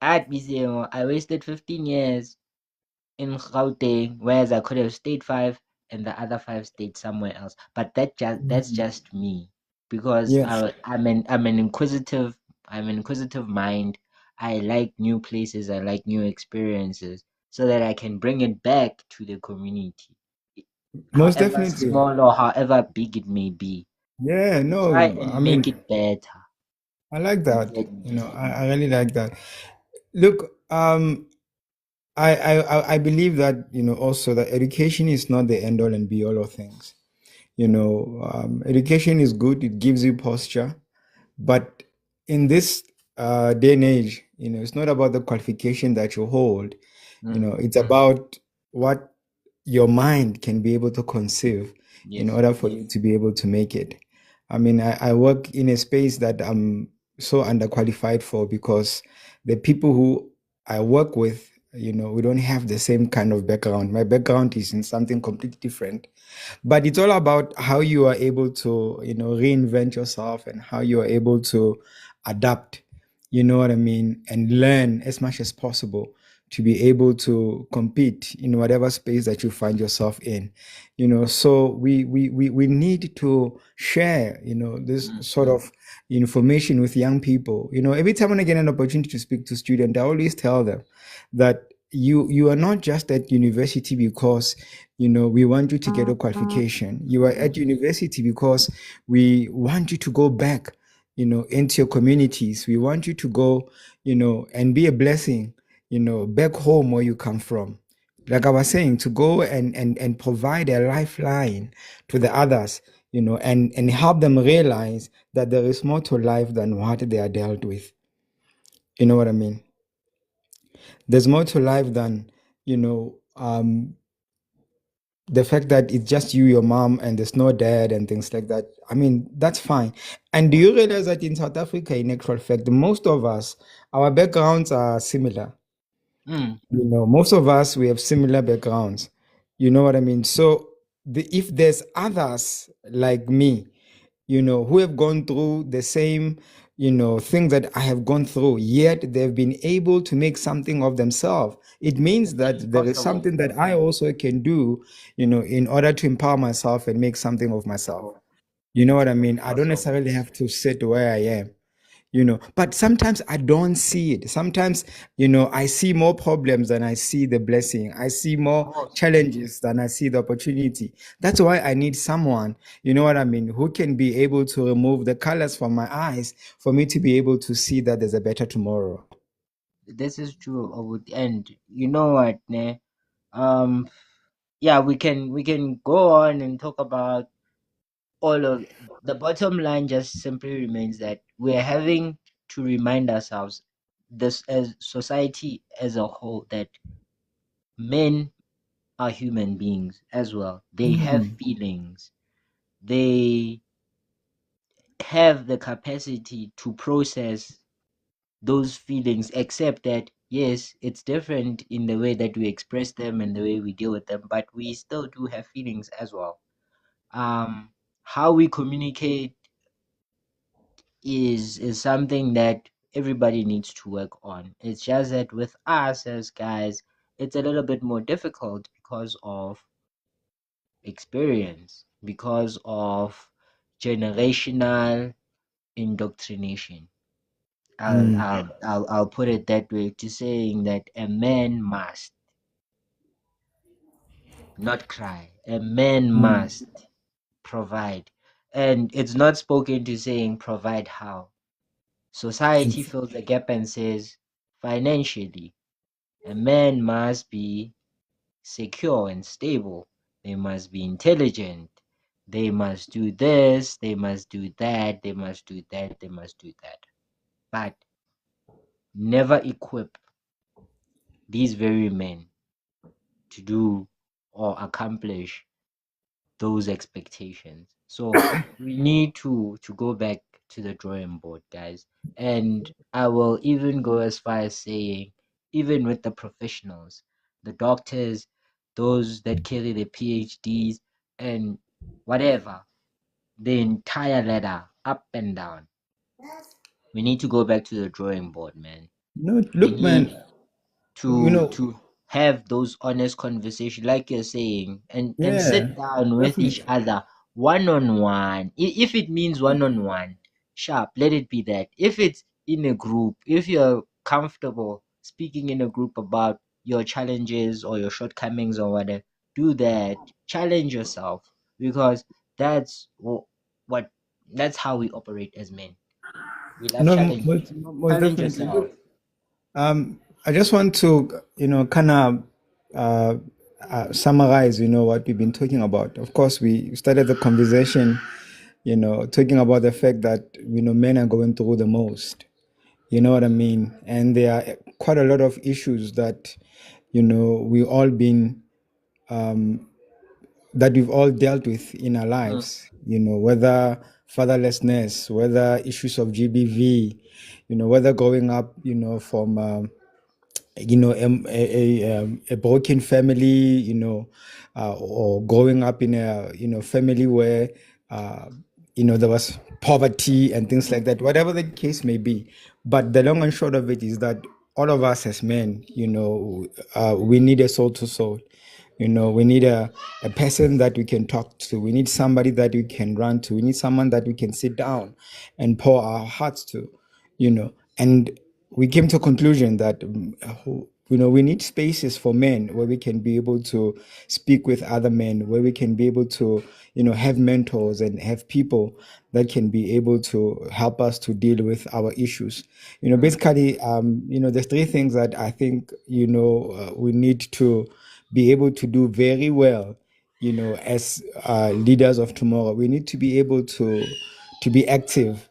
I'd be saying, "Oh, I wasted 15 years in Gauteng, whereas I could have stayed 5 and the other 5 stayed somewhere else." But that's Mm. just me because Yes, I'm an inquisitive mind. I like new places, I like new experiences so that I can bring it back to the community. most However definitely. small or however big it may be. Yeah, Try no, I and make mean, it better I like that. instead. I really like that. Look, I believe that, also that education is not the end all and be all of things. Education is good, it gives you posture. But in this day and age, it's not about the qualification that you hold. Mm, It's about what your mind can be able to conceive in yes. order for you to be able to make it. I mean, I work in a space that I'm so underqualified for because the people who I work with, we don't have the same kind of background. My background is in something completely different, but it's all about how you are able to reinvent yourself and how you are able to adapt, you know what I mean, and learn as much as possible to be able to compete in whatever space that you find yourself in. So we need to share, this sort of information with young people. Every time when I get an opportunity to speak to students, I always tell them that you are not just at university because we want you to get a qualification. You are at university because we want you to go back into your communities. We want you to go and be a blessing back home where you come from. Like I was saying, to go and provide a lifeline to the others, and help them realize that there is more to life than what they are dealt with. You know what I mean? There's more to life than, the fact that it's just you, your mom, and there's no dad and things like that. I mean, that's fine. And do you realize that in South Africa, in actual fact, most of us, our backgrounds are similar. Most of us, we have similar backgrounds. You know what I mean? So if there's others like me, who have gone through the same, thing that I have gone through, yet they've been able to make something of themselves, it means that there is something that I also can do, in order to empower myself and make something of myself. You know what I mean? I don't necessarily have to sit where I am. But sometimes I don't see it. Sometimes I see more problems than I see the blessing. I see more challenges than I see the opportunity. That's why I need someone, you know what I mean, who can be able to remove the colors from my eyes for me to be able to see that there's a better tomorrow. This is true. And you know what, ne? Yeah, we can go on and talk about all of the bottom line. Just simply remains that we're having to remind ourselves, this as society as a whole, that men are human beings as well. They have feelings. They have the capacity to process those feelings, except that yes, it's different in the way that we express them and the way we deal with them, but we still do have feelings as well. How we communicate is something that everybody needs to work on. It's just that with us as guys, it's a little bit more difficult because of experience, because of generational indoctrination. I'll put it that way, to saying that a man must not cry, a man must provide, and it's not spoken to saying provide how. Society fills the gap and says financially, a man must be secure and stable. They must be intelligent. They must do this. They must do that. They must do that. They must do that. But never equip these very men to do or accomplish those expectations. So we need to go back to the drawing board, guys. And I will even go as far as saying, even with the professionals, the doctors, those that carry the PhDs and whatever, the entire ladder, up and down, we need to go back to the drawing board, man. We Look, need man, to have those honest conversations, like you're saying, and yeah, sit down with each definitely. other one on one. If it means one on one, sharp, let it be that. If it's in a group, if you're comfortable speaking in a group about your challenges or your shortcomings or whatever, do that. Challenge yourself, because that's what that's how we operate as men. We love challenges. Most Challenge definitely. yourself. Look, I just want to, kind of summarize, what we've been talking about. Of course, we started the conversation, talking about the fact that, men are going through the most. You know what I mean? And there are quite a lot of issues that, we all been, that we've all dealt with in our Mm, lives, whether fatherlessness, whether issues of GBV, whether growing up, from, a broken family, or growing up in a, family where, there was poverty and things like that, whatever the case may be. But the long and short of it is that all of us as men, we need a soul to soul. We need a person that we can talk to. We need somebody that we can run to. We need someone that we can sit down and pour our hearts to, And we came to a conclusion that, we need spaces for men where we can be able to speak with other men, where we can be able to, have mentors and have people that can be able to help us to deal with our issues. Basically, there's three things that I think, we need to be able to do very well, as leaders of tomorrow. We need to be able to be active,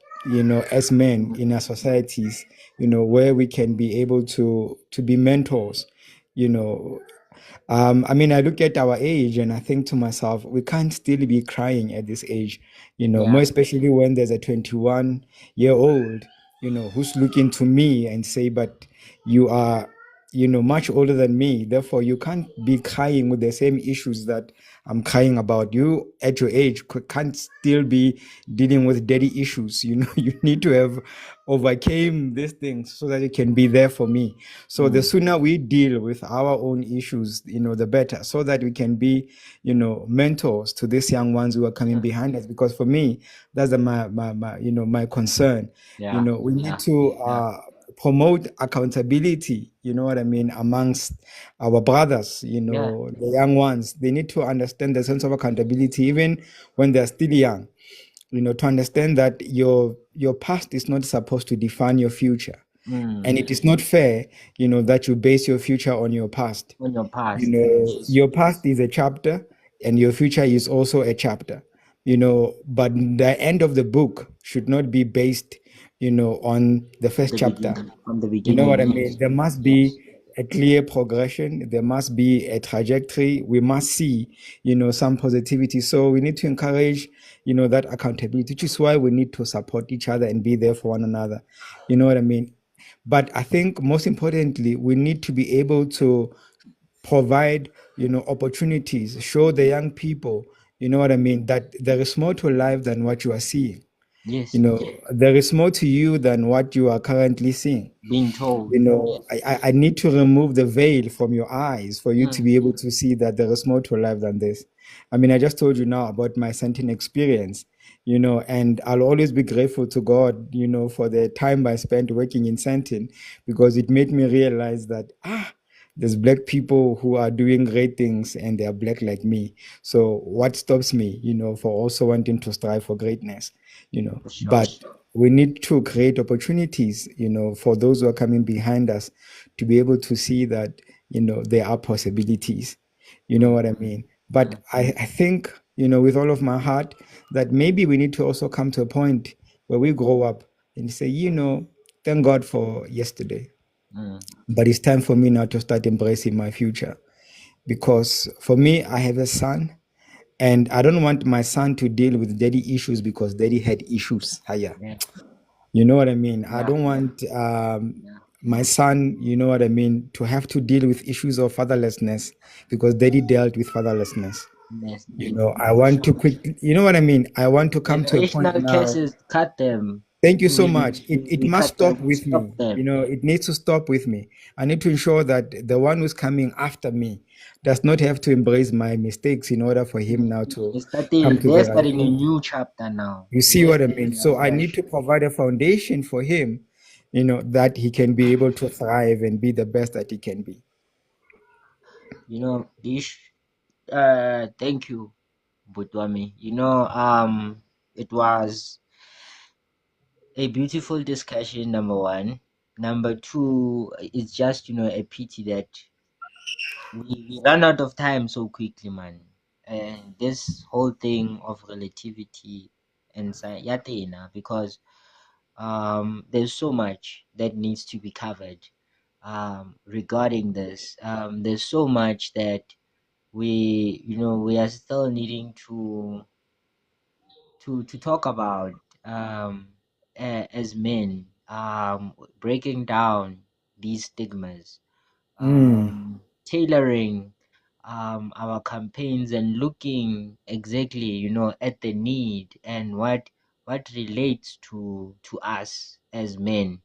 as men in our societies, where we can be able to be mentors, you know, I look at our age and I think to myself, we can't still be crying at this age, more Yeah. especially when there's a 21-year-old, who's looking to me and say, but you are, much older than me. Therefore, you can't be crying with the same issues that I'm crying about. You at your age can't still be dealing with daddy issues. You need to have overcame these things so that you can be there for me. So the sooner we deal with our own issues, the better, so that we can be, mentors to these young ones who are coming behind us. Because for me, that's my concern. Yeah. We need Yeah. to promote accountability, amongst our brothers, Yeah. the young ones. They need to understand the sense of accountability even when they're still young, to understand that your past is not supposed to define your future. And it is not fair, that you base your future on your past. On your past. Yes. Your past is a chapter and your future is also a chapter, but the end of the book should not be based, on the first The chapter. beginning. From the You know what beginning. I Yes. mean? There must Yes. be a clear progression. There must be a trajectory. We must see, some positivity. So we need to encourage, that accountability, which is why we need to support each other and be there for one another. You know what I mean? But I think most importantly, we need to be able to provide, opportunities, show the young people, that there is more to life than what you are seeing. Yes. There is more to you than what you are currently seeing. Being told. Yes. I need to remove the veil from your eyes for you to Mm. be able to see that there is more to life than this. I just told you now about my Sentin experience, and I'll always be grateful to God, for the time I spent working in Sentin, because it made me realize that, there's black people who are doing great things and they are black like me. So what stops me, for also wanting to strive for greatness, For sure. but we need to create opportunities, for those who are coming behind us to be able to see that, there are possibilities. You know what I mean? But I think, with all of my heart, that maybe we need to also come to a point where we grow up and say, thank God for yesterday. Mm. But it's time for me now to start embracing my future. Because for me, I have a son, and I don't want my son to deal with daddy issues because daddy had issues higher. Yeah. You know what I mean? I Yeah. don't want Yeah. my son, you know what I mean, to have to deal with issues of fatherlessness because daddy dealt with fatherlessness. Yes. I For want to sure. quickly, you know what I mean? I want to come to a point Generational now. cases, cut them. Thank you so We, much. It we must cut stop them. with Stop me. them. It needs to stop with me. I need to ensure that the one who's coming after me does not have to embrace my mistakes in order for him now to come to They're the starting a right. new chapter now. You see They're what I starting mean? So I need afresh. to provide a foundation for him, that he can be able to thrive and be the best that he can be. Dish. Thank you, Butwami. It was a beautiful discussion. Number one. Number two, it's just a pity that we run out of time so quickly, man. And this whole thing of relativity and yatina, because there's so much that needs to be covered regarding this. There's so much that we are still needing to talk about as men, breaking down these stigmas, Mm, tailoring our campaigns and looking exactly at the need and what relates to us as men,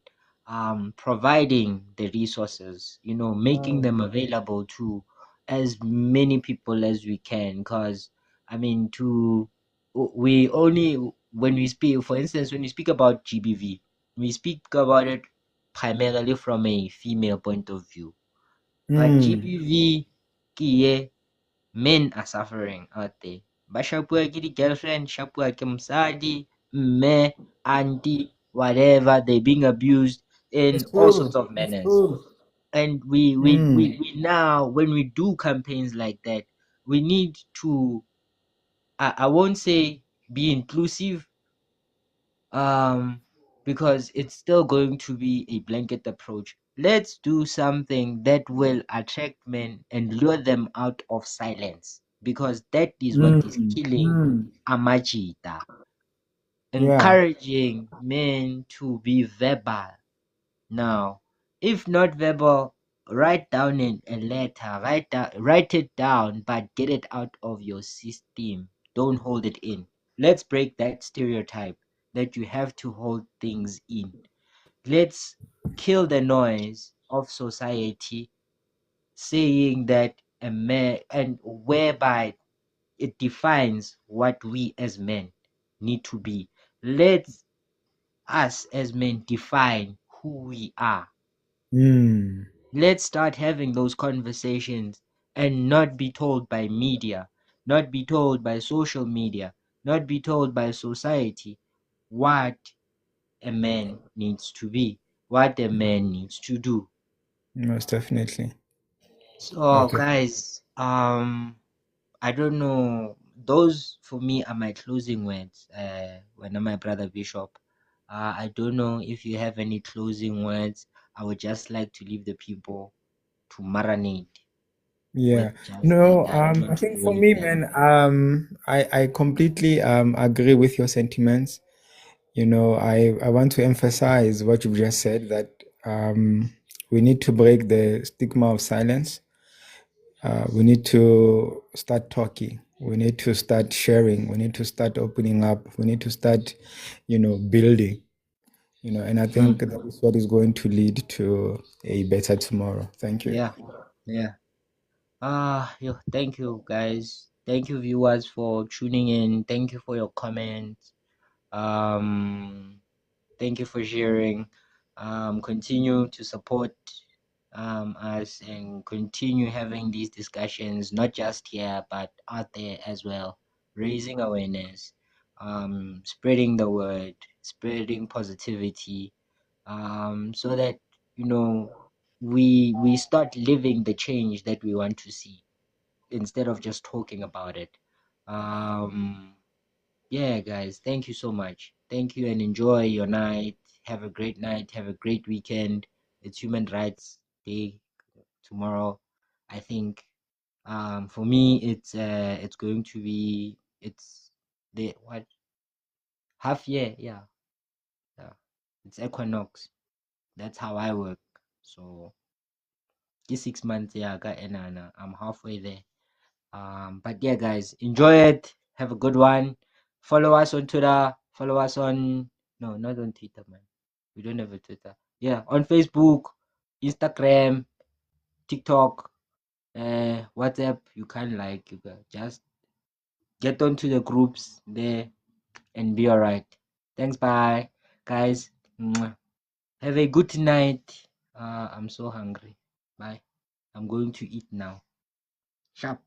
providing the resources, making them available to as many people as we can. Because I mean, we only, when we speak, for instance, when we speak about GBV, we speak about it primarily from a female point of view. But GBV, kiye, men are suffering out there. Ba shapuwa ke di-girlfriend, shapuwa ke mosadi, mme, auntie, whatever, they're being abused in all sorts of manners. And we now, when we do campaigns like that, we need to, I won't say be inclusive, because it's still going to be a blanket approach. Let's do something that will attract men and lure them out of silence, because that is what is killing amajita. Encouraging men to be verbal. Now, if not verbal, write down in a letter, write it down, but get it out of your system. Don't hold it in. Let's break that stereotype that you have to hold things in. Let's kill the noise of society saying that a man, and whereby it defines what we as men need to be. Let's us as men define who we are. Let's start having those conversations and not be told by media, not be told by social media, not be told by society what a man needs to be, what a man needs to do. Most definitely. So Okay. guys, I don't know, those for me are my closing words. When my brother Bishop, I don't know if you have any closing words. I would just like to leave the people to marinate with Yeah. just No, that I not to think for hold it me, in. man, I completely agree with your sentiments. I want to emphasize what you've just said, that we need to break the stigma of silence. We need to start talking. We need to start sharing. We need to start opening up. We need to start, building. And I think that is what is going to lead to a better tomorrow. Thank you. Yeah, yeah. Thank you guys. Thank you viewers for tuning in. Thank you for your comments. Thank you for sharing. Continue to support us and continue having these discussions, not just here but out there as well, raising awareness, spreading the word, spreading positivity, so that we start living the change that we want to see instead of just talking about it. Yeah, guys, thank you so much. Thank you and enjoy your night. Have a great night. Have a great weekend. It's Human Rights Day tomorrow. I think for me it's going to be, it's the what, half year, yeah. It's equinox. That's how I work. So this 6 months, yeah, I'm halfway there. But yeah, guys, enjoy it. Have a good one. Follow us on Twitter. Follow us on, no, not on Twitter, man. We don't have a Twitter. Yeah, on Facebook, Instagram, TikTok, WhatsApp. You can just get onto the groups there and be alright. Thanks, bye, guys. Mwah. Have a good night. I'm so hungry. Bye. I'm going to eat now. Sharp.